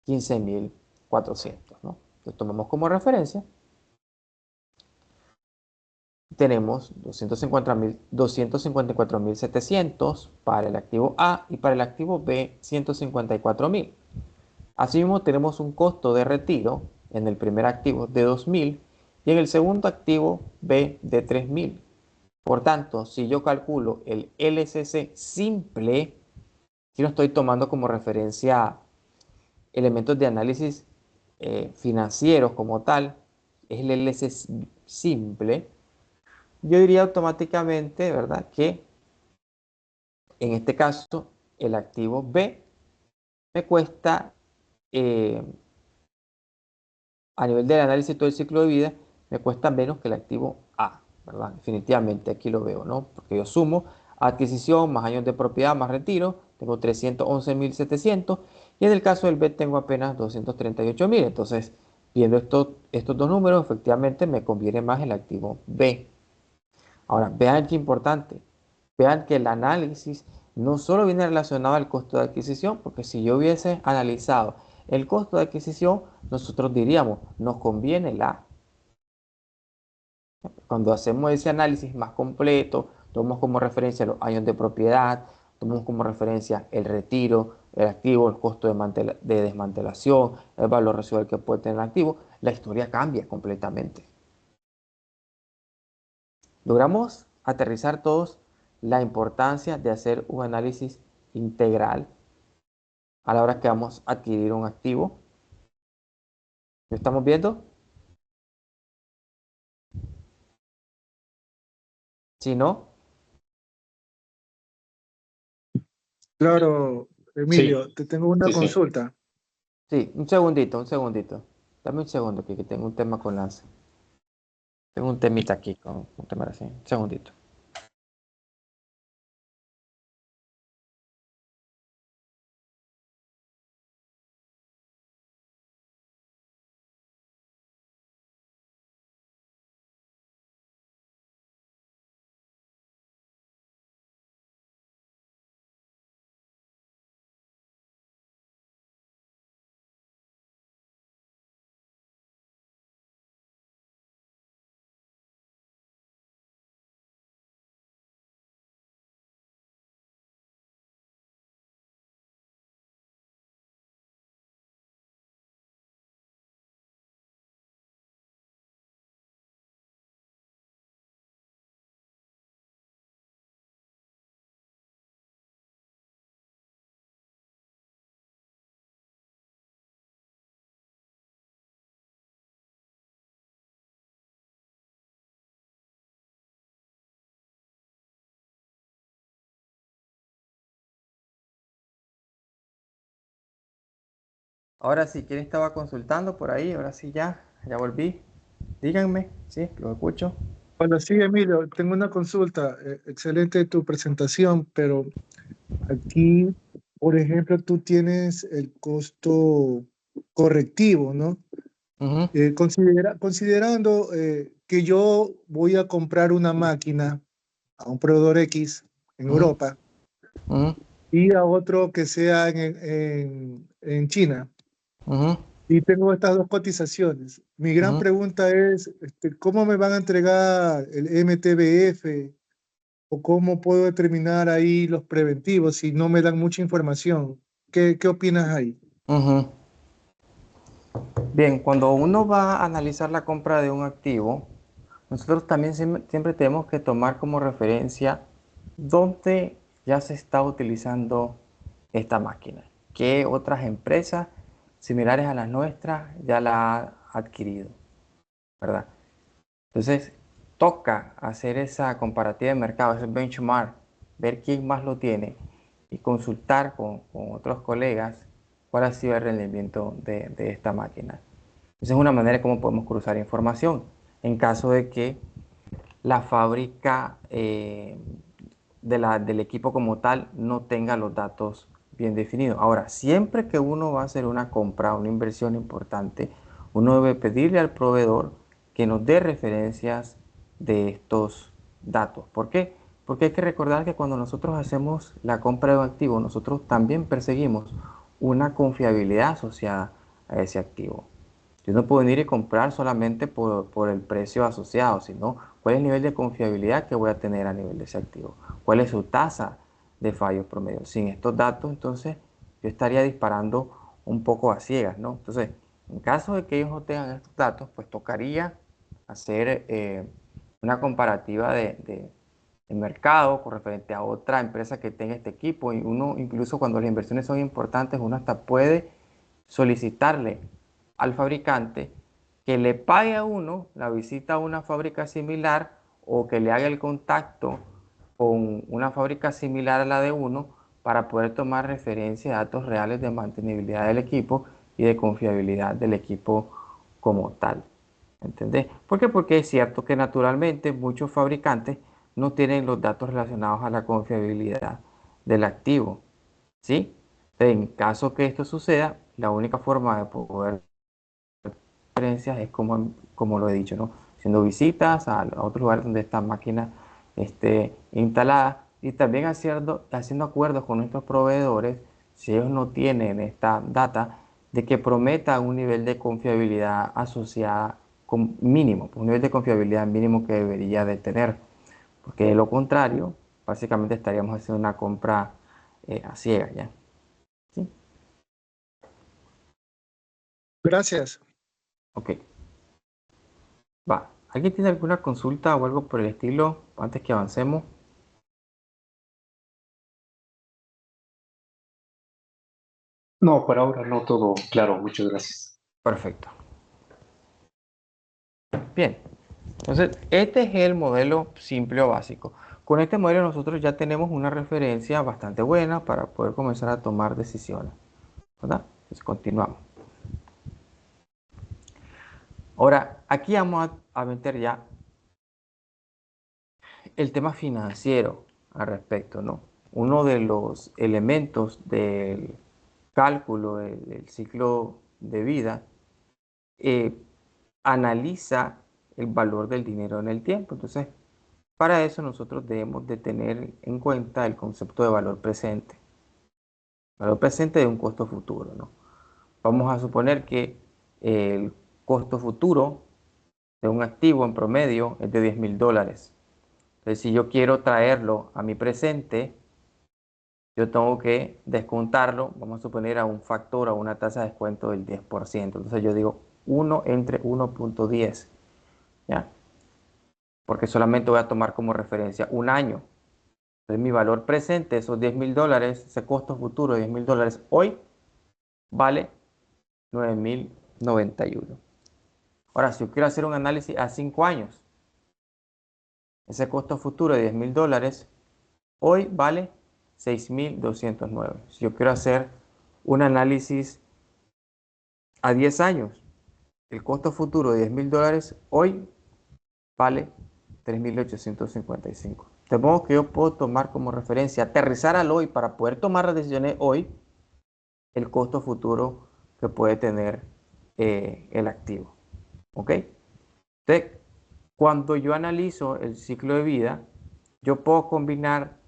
15.400, ¿no? Entonces, tomamos como referencia, tenemos 254.700 para el activo A y para el activo B 154.000. Asimismo, tenemos un costo de retiro en el primer activo de 2.000 y en el segundo activo B de 3.000. Por tanto, si yo calculo el LCC simple, si no estoy tomando como referencia elementos de análisis financieros como tal, es el LCC simple, yo diría automáticamente, ¿verdad?, que en este caso el activo B me cuesta, a nivel del análisis de todo el ciclo de vida, me cuesta menos que el activo A, ¿verdad? Definitivamente aquí lo veo, ¿no? Porque yo sumo adquisición más años de propiedad más retiro, tengo 311.700 y en el caso del B tengo apenas 238.000. Entonces, viendo estos dos números, efectivamente me conviene más el activo B. Ahora, vean qué importante. Vean que el análisis no solo viene relacionado al costo de adquisición, porque si yo hubiese analizado el costo de adquisición, nosotros diríamos, nos conviene la. Cuando hacemos ese análisis más completo, tomamos como referencia los años de propiedad, tomamos como referencia el retiro, el activo, el costo de desmantelación, el valor residual que puede tener el activo, la historia cambia completamente. Logramos aterrizar todos la importancia de hacer un análisis integral a la hora que vamos a adquirir un activo. ¿Lo estamos viendo? Si no, Claro, Sí, Emilio, te tengo una sí, sí. consulta. sí, un segundito, un segundito. Dame un segundo que tengo un tema con las. Tengo un temita aquí con un tema así. Un segundito. Ahora sí, ¿quién estaba consultando por ahí? Ahora sí ya volví. Díganme, sí, lo escucho. Bueno, sí, Emilio, tengo una consulta. Excelente tu presentación, pero aquí, por ejemplo, tú tienes el costo correctivo, ¿no? Ujú, Considerando que yo voy a comprar una máquina a un proveedor X en ujú, Europa ujú, y a otro que sea en China. ujú. Y tengo estas dos cotizaciones. Mi gran Ujú. pregunta es, ¿cómo me van a entregar el MTBF o cómo puedo determinar ahí los preventivos si no me dan mucha información? ¿Qué opinas ahí? Ujú. Bien, cuando uno va a analizar la compra de un activo, nosotros también siempre tenemos que tomar como referencia dónde ya se está utilizando esta máquina, qué otras empresas similares a las nuestras ya la han adquirido, ¿verdad? Entonces, toca hacer esa comparativa de mercado, ese benchmark, ver quién más lo tiene y consultar con otros colegas cuál ha sido el rendimiento de esta máquina. Esa es una manera como podemos cruzar información en caso de que la fábrica del equipo como tal no tenga los datos bien definidos. Ahora, siempre que uno va a hacer una compra, una inversión importante, uno debe pedirle al proveedor que nos dé referencias de estos datos. ¿Por qué? Porque hay que recordar que cuando nosotros hacemos la compra de un activo, nosotros también perseguimos una confiabilidad asociada a ese activo. Yo no puedo venir y comprar solamente por el precio asociado, sino cuál es el nivel de confiabilidad que voy a tener a nivel de ese activo, cuál es su tasa de fallos promedio. Sin estos datos, entonces, yo estaría disparando un poco a ciegas, ¿no? Entonces, en caso de que ellos no tengan estos datos, pues tocaría hacer una comparativa de mercado con referente a otra empresa que tenga este equipo. Y uno, incluso cuando las inversiones son importantes, uno hasta puede solicitarle al fabricante que le pague a uno la visita a una fábrica similar o que le haga el contacto con una fábrica similar a la de uno para poder tomar referencia a datos reales de mantenibilidad del equipo y de confiabilidad del equipo como tal. ¿Entendés? ¿Por qué? Porque es cierto que naturalmente muchos fabricantes no tienen los datos relacionados a la confiabilidad del activo. ¿Sí? En caso que esto suceda, la única forma de poder referencias es como lo he dicho, ¿no? Haciendo visitas a otros lugares donde esta máquina esté instalada y también haciendo acuerdos con nuestros proveedores, si ellos no tienen esta data, de que prometan un nivel de confiabilidad asociada con mínimo, un nivel de confiabilidad mínimo que debería de tener, porque de lo contrario, básicamente estaríamos haciendo una compra a ciegas, ¿ya? ¿Sí? Gracias. Ok. Va. ¿Alguien tiene alguna consulta o algo por el estilo antes que avancemos? No, por ahora no, todo claro, muchas gracias. Perfecto. Bien. Entonces, este es el modelo simple o básico. Con este modelo nosotros ya tenemos una referencia bastante buena para poder comenzar a tomar decisiones, ¿verdad? Entonces, continuamos. Ahora, aquí vamos a meter ya el tema financiero al respecto, ¿no? Uno de los elementos del cálculo del ciclo de vida eh, analiza el valor del dinero en el tiempo. Entonces, para eso nosotros debemos de tener en cuenta el concepto de valor presente de un costo futuro, ¿no? Vamos a suponer que el costo futuro de un activo en promedio es de $10,000. Entonces, si yo quiero traerlo a mi presente, yo tengo que descontarlo, vamos a suponer a un factor, a una tasa de descuento del 10%. Entonces yo digo 1 entre 1.10, ¿ya? Porque solamente voy a tomar como referencia un año. Entonces mi valor presente, esos $10,000, ese costo futuro de $10,000, hoy vale 9,091. Ahora, si yo quiero hacer un análisis a 5 años, ese costo futuro de $10,000 hoy vale 6,209. Si yo quiero hacer un análisis a 10 años, el costo futuro de $10,000 hoy vale 3,855. De modo que yo puedo tomar como referencia, aterrizar al hoy para poder tomar las decisiones hoy, el costo futuro que puede tener el activo. ¿Ok? Entonces, cuando yo analizo el ciclo de vida, yo puedo combinar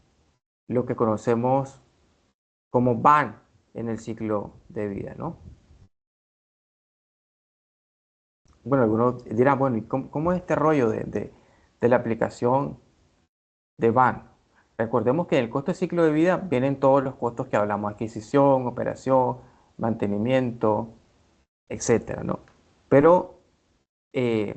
lo que conocemos como van en el ciclo de vida, ¿no? Bueno, algunos dirán, bueno, ¿y cómo es este rollo de la aplicación de van? Recordemos que en el costo de ciclo de vida vienen todos los costos que hablamos, adquisición, operación, mantenimiento, etcétera, ¿no? Pero eh,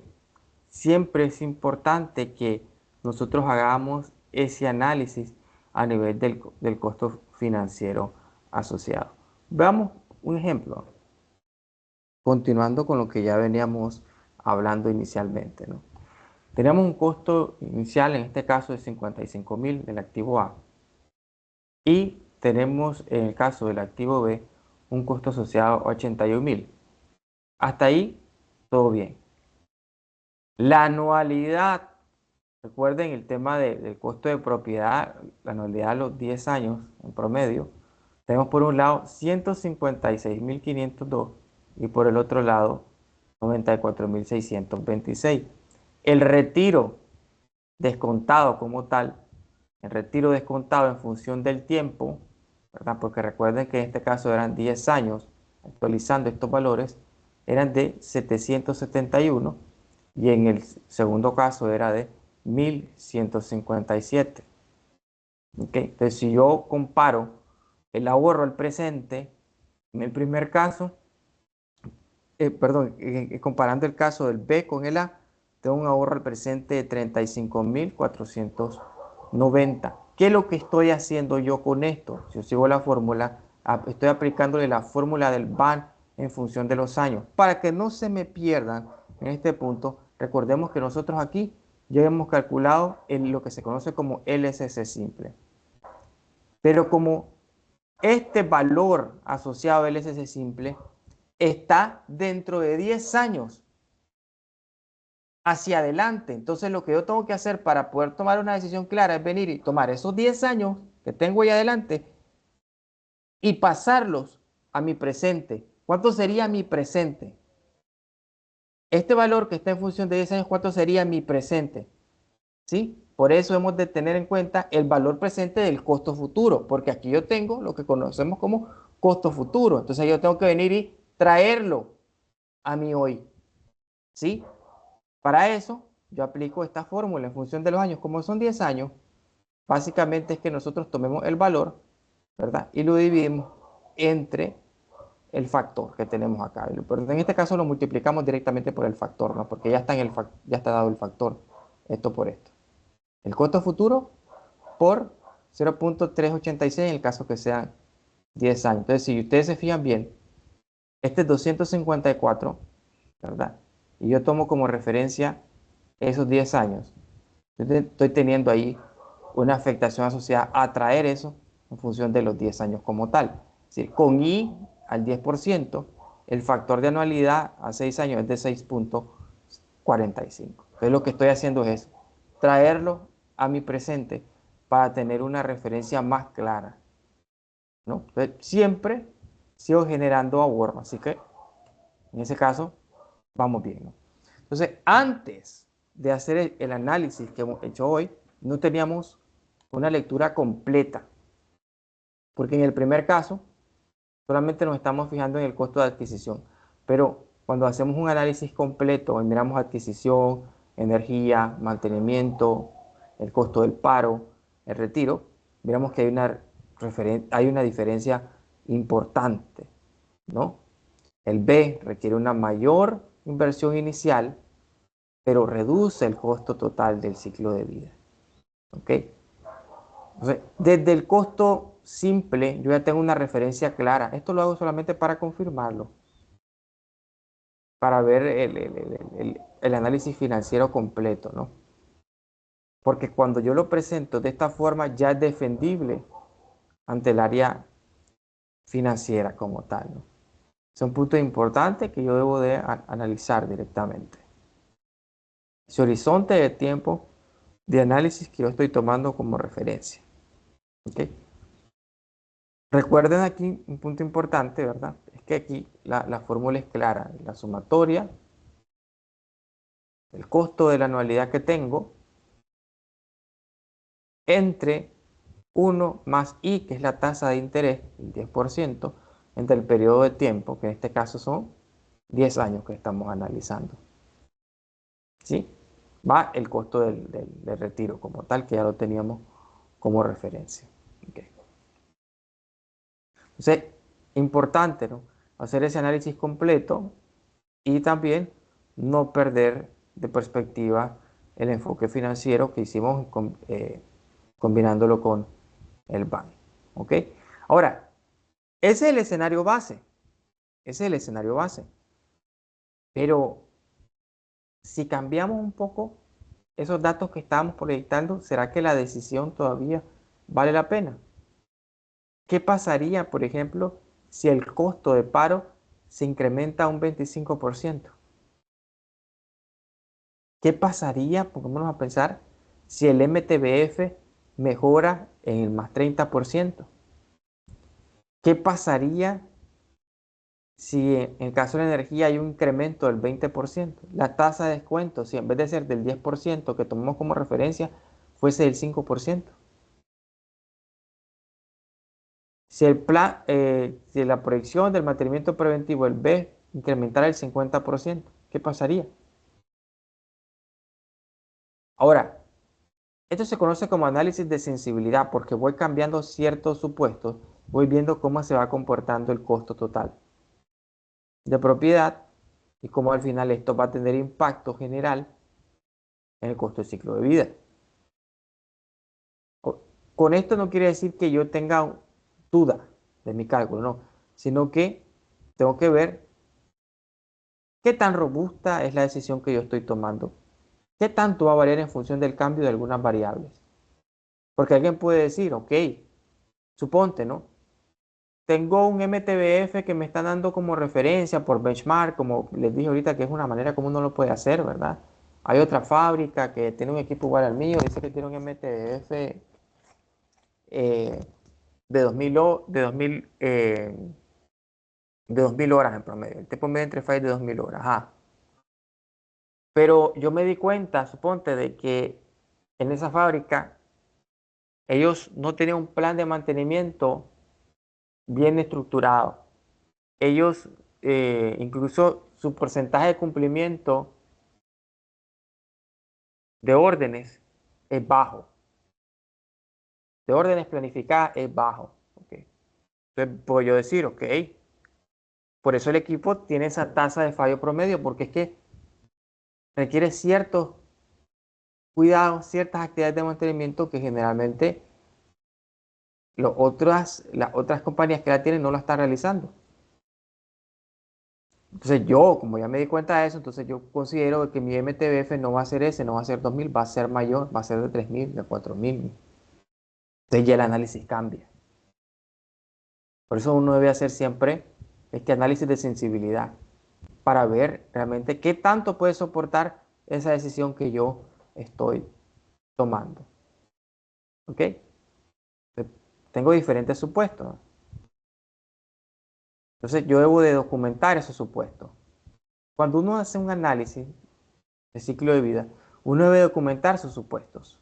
siempre es importante que nosotros hagamos ese análisis a nivel del costo financiero asociado. Veamos un ejemplo, continuando con lo que ya veníamos hablando inicialmente, ¿no? Teníamos un costo inicial, en este caso de 55,000 del activo A, y tenemos en el caso del activo B un costo asociado a 81,000. Hasta ahí, todo bien. La anualidad, recuerden el tema del costo de propiedad, la anualidad a los 10 años en promedio. Tenemos por un lado 156,502 y por el otro lado 94,626. El retiro descontado como tal, el retiro descontado en función del tiempo, ¿verdad? Porque recuerden que en este caso eran 10 años, actualizando estos valores, eran de 771 y en el segundo caso era de 1,157. ¿Okay? Entonces, si yo comparo el ahorro al presente, en el primer caso, perdón, comparando el caso del B con el A, tengo un ahorro al presente de 35,490. ¿Qué es lo que estoy haciendo yo con esto? Si yo sigo la fórmula, estoy aplicándole la fórmula del BAN en función de los años. Para que no se me pierdan en este punto, recordemos que nosotros aquí ya hemos calculado en lo que se conoce como LSC simple. Pero como este valor asociado al LCC simple está dentro de 10 años hacia adelante. Entonces lo que yo tengo que hacer para poder tomar una decisión clara es venir y tomar esos 10 años que tengo ahí adelante y pasarlos a mi presente. ¿Cuánto sería mi presente? Este valor que está en función de 10 años, ¿cuánto sería mi presente? ¿Sí? Por eso hemos de tener en cuenta el valor presente del costo futuro, porque aquí yo tengo lo que conocemos como costo futuro. Entonces yo tengo que venir y traerlo a mi hoy. ¿Sí? Para eso yo aplico esta fórmula en función de los años. Como son 10 años, básicamente es que nosotros tomemos el valor, ¿verdad? Y lo dividimos entre el factor que tenemos acá. Pero en este caso lo multiplicamos directamente por el factor, ¿no? Porque ya está, ya está dado el factor, esto por esto. El costo futuro por 0.386 en el caso que sean 10 años. Entonces, si ustedes se fijan bien, este es 254, ¿verdad? Y yo tomo como referencia esos 10 años. Estoy teniendo ahí una afectación asociada a traer eso en función de los 10 años como tal. Es decir, con I al 10%, el factor de anualidad a 6 años es de 6.45. Entonces lo que estoy haciendo es traerlo a mi presente para tener una referencia más clara, ¿no? Entonces, siempre sigo generando ahorro, así que en ese caso vamos bien, ¿no? Entonces, antes de hacer el análisis que hemos hecho hoy, no teníamos una lectura completa, porque en el primer caso solamente nos estamos fijando en el costo de adquisición, pero cuando hacemos un análisis completo y miramos adquisición, energía, mantenimiento, el costo del paro, el retiro, miramos que hay una diferencia importante, ¿no? El B requiere una mayor inversión inicial, pero reduce el costo total del ciclo de vida. ¿Ok? Entonces, desde el costo simple, yo ya tengo una referencia clara. Esto lo hago solamente para confirmarlo, para ver el análisis financiero completo, ¿no? Porque cuando yo lo presento de esta forma, ya es defendible ante el área financiera como tal, ¿no? Son puntos importantes que yo debo de analizar directamente. Ese horizonte de tiempo de análisis que yo estoy tomando como referencia. ¿Ok? Recuerden aquí un punto importante, ¿verdad? Es que aquí la fórmula es clara. La sumatoria, el costo de la anualidad que tengo, entre 1 más I, que es la tasa de interés, el 10%, entre el periodo de tiempo, que en este caso son 10 años que estamos analizando. ¿Sí? Va el costo del retiro como tal, que ya lo teníamos como referencia. Okay. Entonces, importante, ¿no? Hacer ese análisis completo y también no perder de perspectiva el enfoque financiero que hicimos combinándolo con el BAN. ¿Ok? Ahora, ese es el escenario base. Ese es el escenario base. Pero si cambiamos un poco esos datos que estábamos proyectando, ¿será que la decisión todavía vale la pena? ¿Qué pasaría, por ejemplo, si el costo de paro se incrementa a un 25%? ¿Qué pasaría, pongámonos a pensar, si el MTBF mejora en el más 30%? ¿Qué pasaría si en el caso de la energía hay un incremento del 20%? La tasa de descuento, si en vez de ser del 10% que tomamos como referencia, fuese del 5%. Si la proyección del mantenimiento preventivo, el B, incrementara el 50%, ¿qué pasaría? Ahora, esto se conoce como análisis de sensibilidad porque voy cambiando ciertos supuestos, voy viendo cómo se va comportando el costo total de propiedad y cómo al final esto va a tener impacto general en el costo del ciclo de vida. Con esto no quiere decir que yo tenga duda de mi cálculo, no, sino que tengo que ver qué tan robusta es la decisión que yo estoy tomando, qué tanto va a variar en función del cambio de algunas variables. Porque alguien puede decir, ok, suponte, ¿no? tengo un MTBF que me está dando como referencia por benchmark, como les dije ahorita, que es una manera como uno lo puede hacer, ¿verdad? Hay otra fábrica que tiene un equipo igual al mío, dice que tiene un MTBF de 2000, de 2000 horas en promedio. El tipo medio entre file de 2000 horas. Ajá. Pero yo me di cuenta, suponte, de que en esa fábrica ellos no tenían un plan de mantenimiento bien estructurado. Ellos, incluso su porcentaje de cumplimiento de órdenes es bajo. De órdenes planificadas es bajo. ¿Okay? Entonces puedo yo decir, ok, por eso el equipo tiene esa tasa de fallo promedio, porque es que requiere ciertos cuidados, ciertas actividades de mantenimiento que generalmente las otras compañías que la tienen no la están realizando. Entonces yo, como ya me di cuenta de eso, entonces yo considero que mi MTBF no va a ser ese, no va a ser 2000, va a ser mayor, va a ser de 3000, de 4000. Entonces ya el análisis cambia. Por eso uno debe hacer siempre este análisis de sensibilidad para ver realmente qué tanto puede soportar esa decisión que yo estoy tomando. ¿Ok? Tengo diferentes supuestos. Entonces yo debo de documentar esos supuestos. Cuando uno hace un análisis de ciclo de vida, uno debe documentar sus supuestos.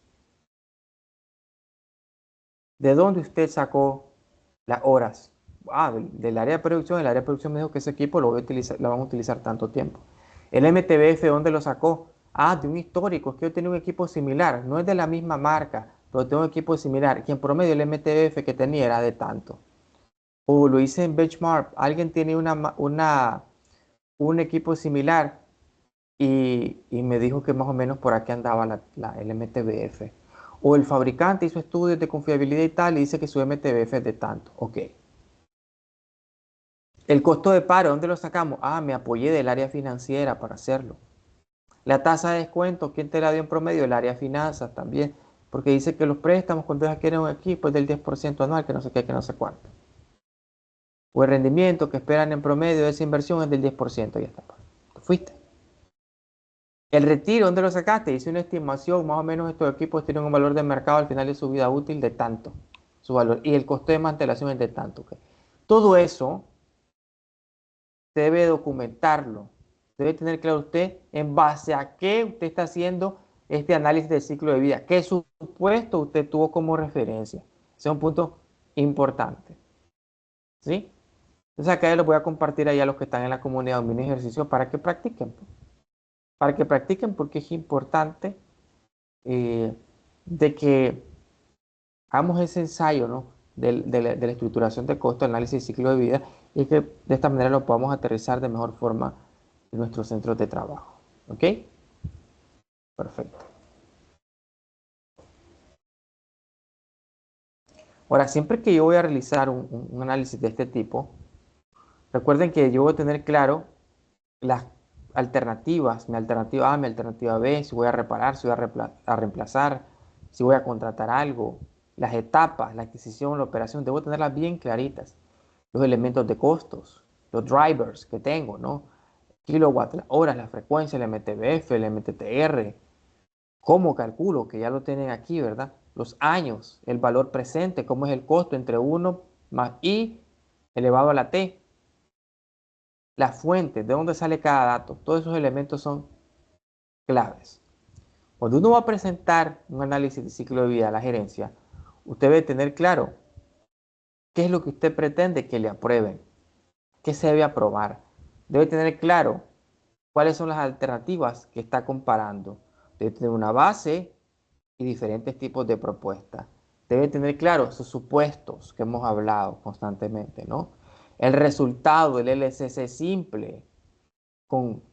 ¿De dónde usted sacó las horas? Del área de producción. El área de producción me dijo que ese equipo lo van a utilizar tanto tiempo. El MTBF, ¿dónde lo sacó? De un histórico. Es que yo tenía un equipo similar. No es de la misma marca, pero tengo un equipo similar. Y en promedio el MTBF que tenía era de tanto. O lo hice en benchmark. Alguien tiene un equipo similar y me dijo que más o menos por aquí andaba el MTBF. O el fabricante hizo estudios de confiabilidad y tal y dice que su MTBF es de tanto. Ok. El costo de paro, ¿dónde lo sacamos? Me apoyé del área financiera para hacerlo. La tasa de descuento, ¿quién te la dio en promedio? El área de finanzas también. Porque dice que los préstamos cuando adquieren un equipo es del 10% anual, que no sé qué, que no sé cuánto. O el rendimiento que esperan en promedio de esa inversión es del 10%. Ya está. Te fuiste. El retiro, ¿dónde lo sacaste? Hice una estimación, más o menos estos equipos tienen un valor de mercado al final de su vida útil de tanto, su valor, y el costo de mantelación es de tanto. ¿Okay? Todo eso debe documentarlo, debe tener claro usted en base a qué usted está haciendo este análisis de ciclo de vida, qué supuesto usted tuvo como referencia. Ese es un punto importante. ¿Sí? Entonces acá les voy a compartir ahí a los que están en la comunidad un mini ejercicio para que practiquen. Para que practiquen porque es importante de que hagamos ese ensayo, ¿no? de la estructuración de costo, análisis de ciclo de vida, y que de esta manera lo podamos aterrizar de mejor forma en nuestros centros de trabajo. ¿Ok? Perfecto. Ahora, siempre que yo voy a realizar un análisis de este tipo, recuerden que yo voy a tener claro las alternativas, mi alternativa A, mi alternativa B, si voy a reparar, si voy a reemplazar, si voy a contratar algo, las etapas, la adquisición, la operación, debo tenerlas bien claritas. Los elementos de costos, los drivers que tengo, ¿no? Kilowatt, las horas, la frecuencia, el MTBF, el MTTR, cómo calculo, que ya lo tienen aquí, ¿verdad? Los años, el valor presente, cómo es el costo entre 1 más I elevado a la T, las fuentes, de dónde sale cada dato, todos esos elementos son claves. Cuando uno va a presentar un análisis de ciclo de vida a la gerencia, usted debe tener claro qué es lo que usted pretende que le aprueben, qué se debe aprobar. Debe tener claro cuáles son las alternativas que está comparando. Debe tener una base y diferentes tipos de propuestas. Debe tener claro sus supuestos que hemos hablado constantemente, ¿no? El resultado del LCC simple,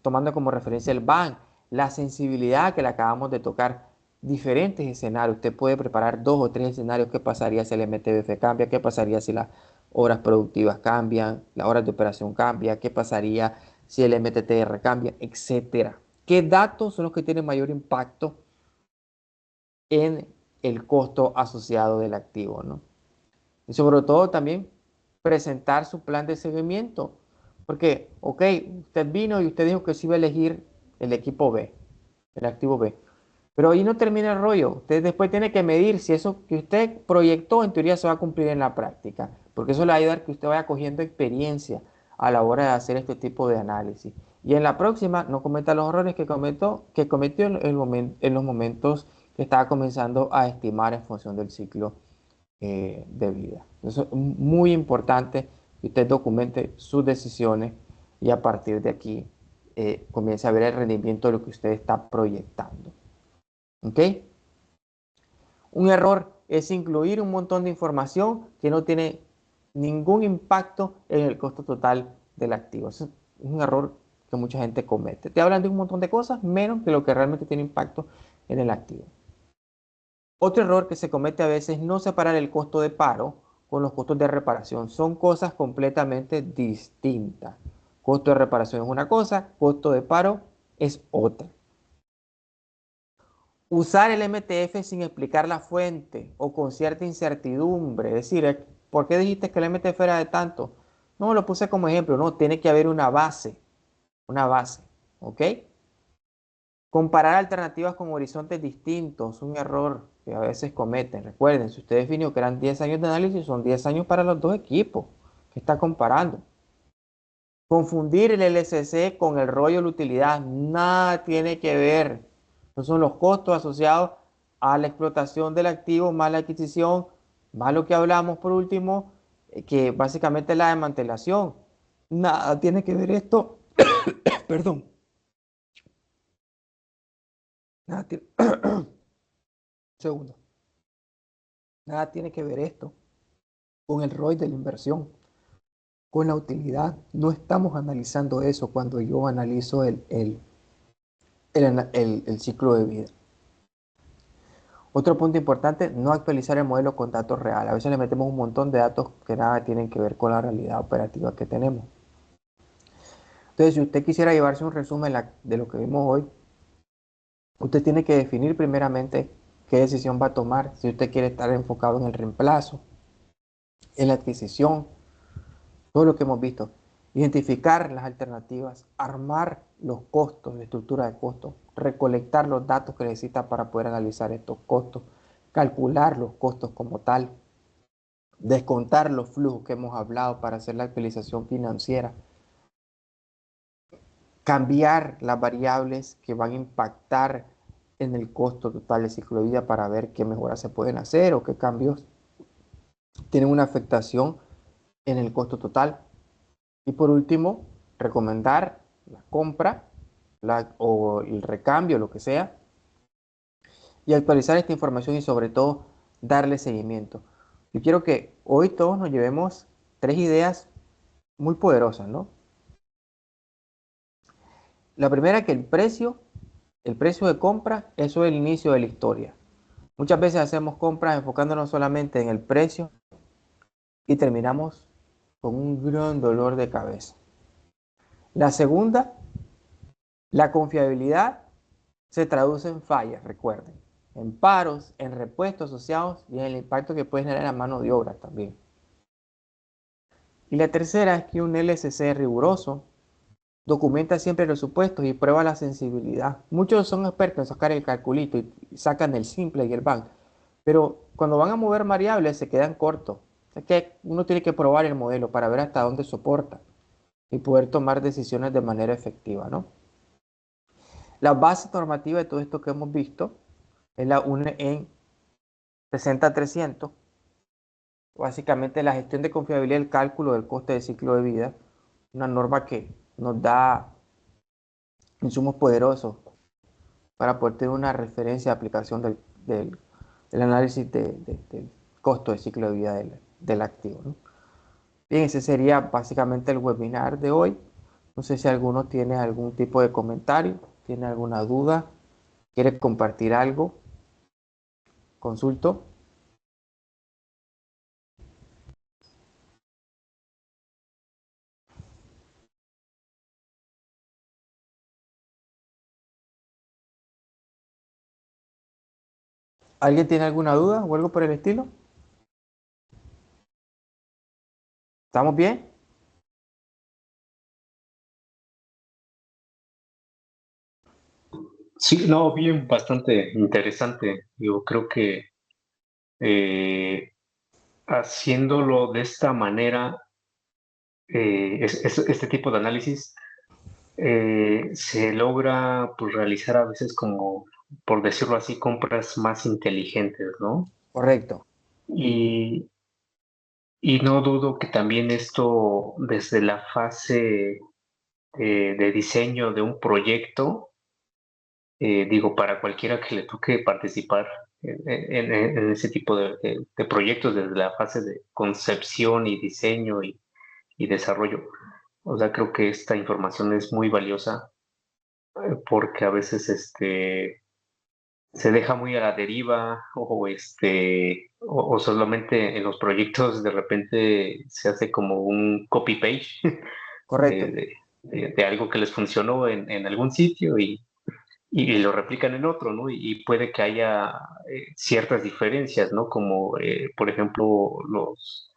tomando como referencia el BAN, la sensibilidad que le acabamos de tocar, diferentes escenarios. Usted puede preparar 2 o 3 escenarios. ¿Qué pasaría si el MTBF cambia? ¿Qué pasaría si las horas productivas cambian? ¿Las horas de operación cambian? ¿Qué pasaría si el MTTR cambia? Etcétera. ¿Qué datos son los que tienen mayor impacto en el costo asociado del activo, ¿no? Y sobre todo también presentar su plan de seguimiento. Porque, ok, usted vino y usted dijo que sí iba a elegir el equipo B, el activo B. Pero ahí no termina el rollo. Usted después tiene que medir si eso que usted proyectó en teoría se va a cumplir en la práctica. Porque eso le va a ayudar que usted vaya cogiendo experiencia a la hora de hacer este tipo de análisis. Y en la próxima no cometa los errores que cometió en los momentos que estaba comenzando a estimar en función del ciclo de vida. Eso es muy importante que usted documente sus decisiones y a partir de aquí comience a ver el rendimiento de lo que usted está proyectando. ¿Ok? Un error es incluir un montón de información que no tiene ningún impacto en el costo total del activo. Eso es un error que mucha gente comete. Te hablan de un montón de cosas menos de lo que realmente tiene impacto en el activo. Otro error que se comete a veces es no separar el costo de paro con los costos de reparación. Son cosas completamente distintas. Costo de reparación es una cosa, costo de paro es otra. Usar el MTF sin explicar la fuente o con cierta incertidumbre. Es decir, ¿por qué dijiste que el MTF era de tanto? No, lo puse como ejemplo. No, tiene que haber una base. Una base. ¿Ok? Comparar alternativas con horizontes distintos. Un error que a veces cometen. Recuerden, si usted definió que eran 10 años de análisis, son 10 años para los dos equipos que está comparando. Confundir el LCC con el rollo de la utilidad. Nada tiene que ver. No son los costos asociados a la explotación del activo, más la adquisición, más lo que hablamos por último, que básicamente es la desmantelación. Nada tiene que ver esto, perdón, nada tiene, segundo, nada tiene que ver esto con el ROI de la inversión, con la utilidad. No estamos analizando eso cuando yo analizo el ciclo de vida. Otro punto importante, no actualizar el modelo con datos reales. A veces le metemos un montón de datos que nada tienen que ver con la realidad operativa que tenemos. Entonces, si usted quisiera llevarse un resumen de lo que vimos hoy, usted tiene que definir primeramente qué decisión va a tomar. Si usted quiere estar enfocado en el reemplazo, en la adquisición, todo lo que hemos visto. Identificar las alternativas, armar los costos, la estructura de costos, recolectar los datos que necesita para poder analizar estos costos, calcular los costos como tal, descontar los flujos que hemos hablado para hacer la actualización financiera, cambiar las variables que van a impactar en el costo total del ciclo de vida para ver qué mejoras se pueden hacer o qué cambios tienen una afectación en el costo total. Y por último, recomendar la compra o el recambio, lo que sea, y actualizar esta información y sobre todo darle seguimiento. Yo quiero que hoy todos nos llevemos 3 ideas muy poderosas, ¿no? La primera, que el precio de compra, eso es el inicio de la historia. Muchas veces hacemos compras enfocándonos solamente en el precio y terminamos con un gran dolor de cabeza. La segunda, la confiabilidad se traduce en fallas, recuerden, en paros, en repuestos asociados y en el impacto que puede generar en la mano de obra también. Y la tercera es que un LCC riguroso documenta siempre los supuestos y prueba la sensibilidad. Muchos son expertos en sacar el calculito y sacan el simple y el bank, pero cuando van a mover variables se quedan cortos. Es que uno tiene que probar el modelo para ver hasta dónde soporta y poder tomar decisiones de manera efectiva, ¿no? La base normativa de todo esto que hemos visto es la UNE en 60300, básicamente la gestión de confiabilidad y el cálculo del coste de ciclo de vida, una norma que nos da insumos poderosos para poder tener una referencia de aplicación del análisis del costo de ciclo de vida del activo, ¿no? Bien, ese sería básicamente el webinar de hoy. No sé si alguno tiene algún tipo de comentario, tiene alguna duda, quiere compartir algo. Consulto. ¿Alguien tiene alguna duda o algo por el estilo? ¿Estamos bien? Sí, no, bien, bastante interesante. Yo creo que eh, haciéndolo de esta manera, este tipo de análisis se logra pues, realizar a veces como, por decirlo así, compras más inteligentes, ¿no? Correcto. Y, y no dudo que también esto, desde la fase de diseño de un proyecto, digo, para cualquiera que le toque participar en ese tipo de proyectos, desde la fase de concepción y diseño y desarrollo. O sea, creo que esta información es muy valiosa porque a veces se deja muy a la deriva o solamente en los proyectos de repente se hace como un copy-page Correcto. de algo que les funcionó en algún sitio y lo replican en otro, ¿no? Y puede que haya ciertas diferencias, ¿no? Como, por ejemplo, los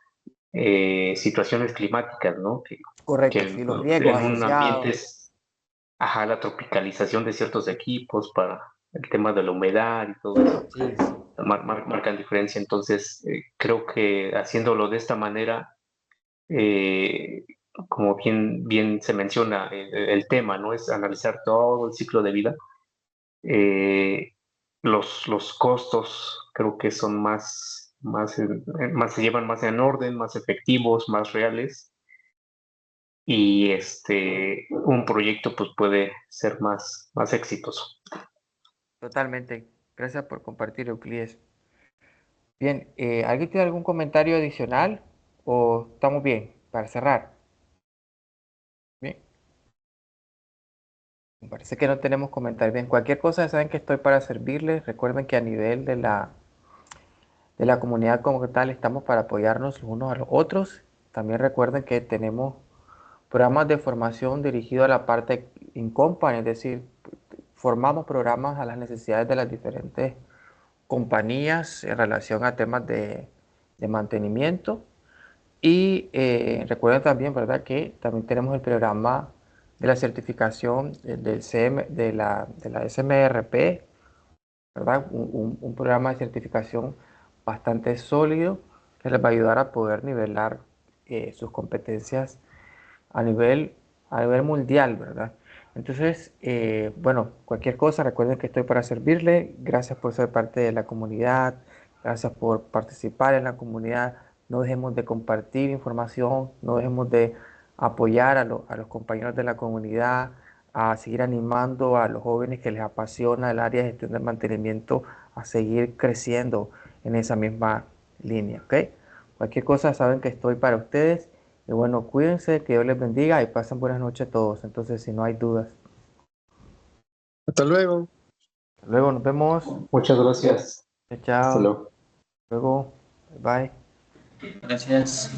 situaciones climáticas, ¿no? Correcto. Sí, los riesgos En un ambiente asociados. es, ajá, la tropicalización de ciertos equipos para el tema de la humedad y todo eso, Sí, sí. marcan diferencia. Entonces, creo que haciéndolo de esta manera, eh, como bien se menciona, el tema, ¿no? Es analizar todo el ciclo de vida. Eh, los costos creo que son más se llevan más en orden, más efectivos, más reales y un proyecto pues puede ser más exitoso. Totalmente. Gracias por compartir, Euclides. Bien, ¿alguien tiene algún comentario adicional o estamos bien para cerrar? Bien, me parece que no tenemos comentarios. Bien, cualquier cosa saben que estoy para servirles. Recuerden que a nivel de la comunidad como tal estamos para apoyarnos los unos a los otros. También recuerden que tenemos programas de formación dirigidos a la parte in company, es decir, formamos programas a las necesidades de las diferentes compañías en relación a temas de mantenimiento. Y recuerden también, ¿verdad?, que también tenemos el programa de la certificación del CM, de la SMRP, ¿verdad? Un programa de certificación bastante sólido que les va a ayudar a poder nivelar sus competencias a nivel, a nivel mundial, ¿verdad? Entonces, bueno, cualquier cosa, recuerden que estoy para servirle. Gracias por ser parte de la comunidad, gracias por participar en la comunidad. No dejemos de compartir información, no dejemos de apoyar a los compañeros de la comunidad, a seguir animando a los jóvenes que les apasiona el área de gestión de mantenimiento a seguir creciendo en esa misma línea, ¿ok? Cualquier cosa saben que estoy para ustedes. Y bueno, cuídense, que Dios les bendiga y pasen buenas noches a todos. Entonces, si no hay dudas. Hasta luego. Luego nos vemos. Muchas gracias. Chao, Hasta chao. luego. Luego, bye. Gracias.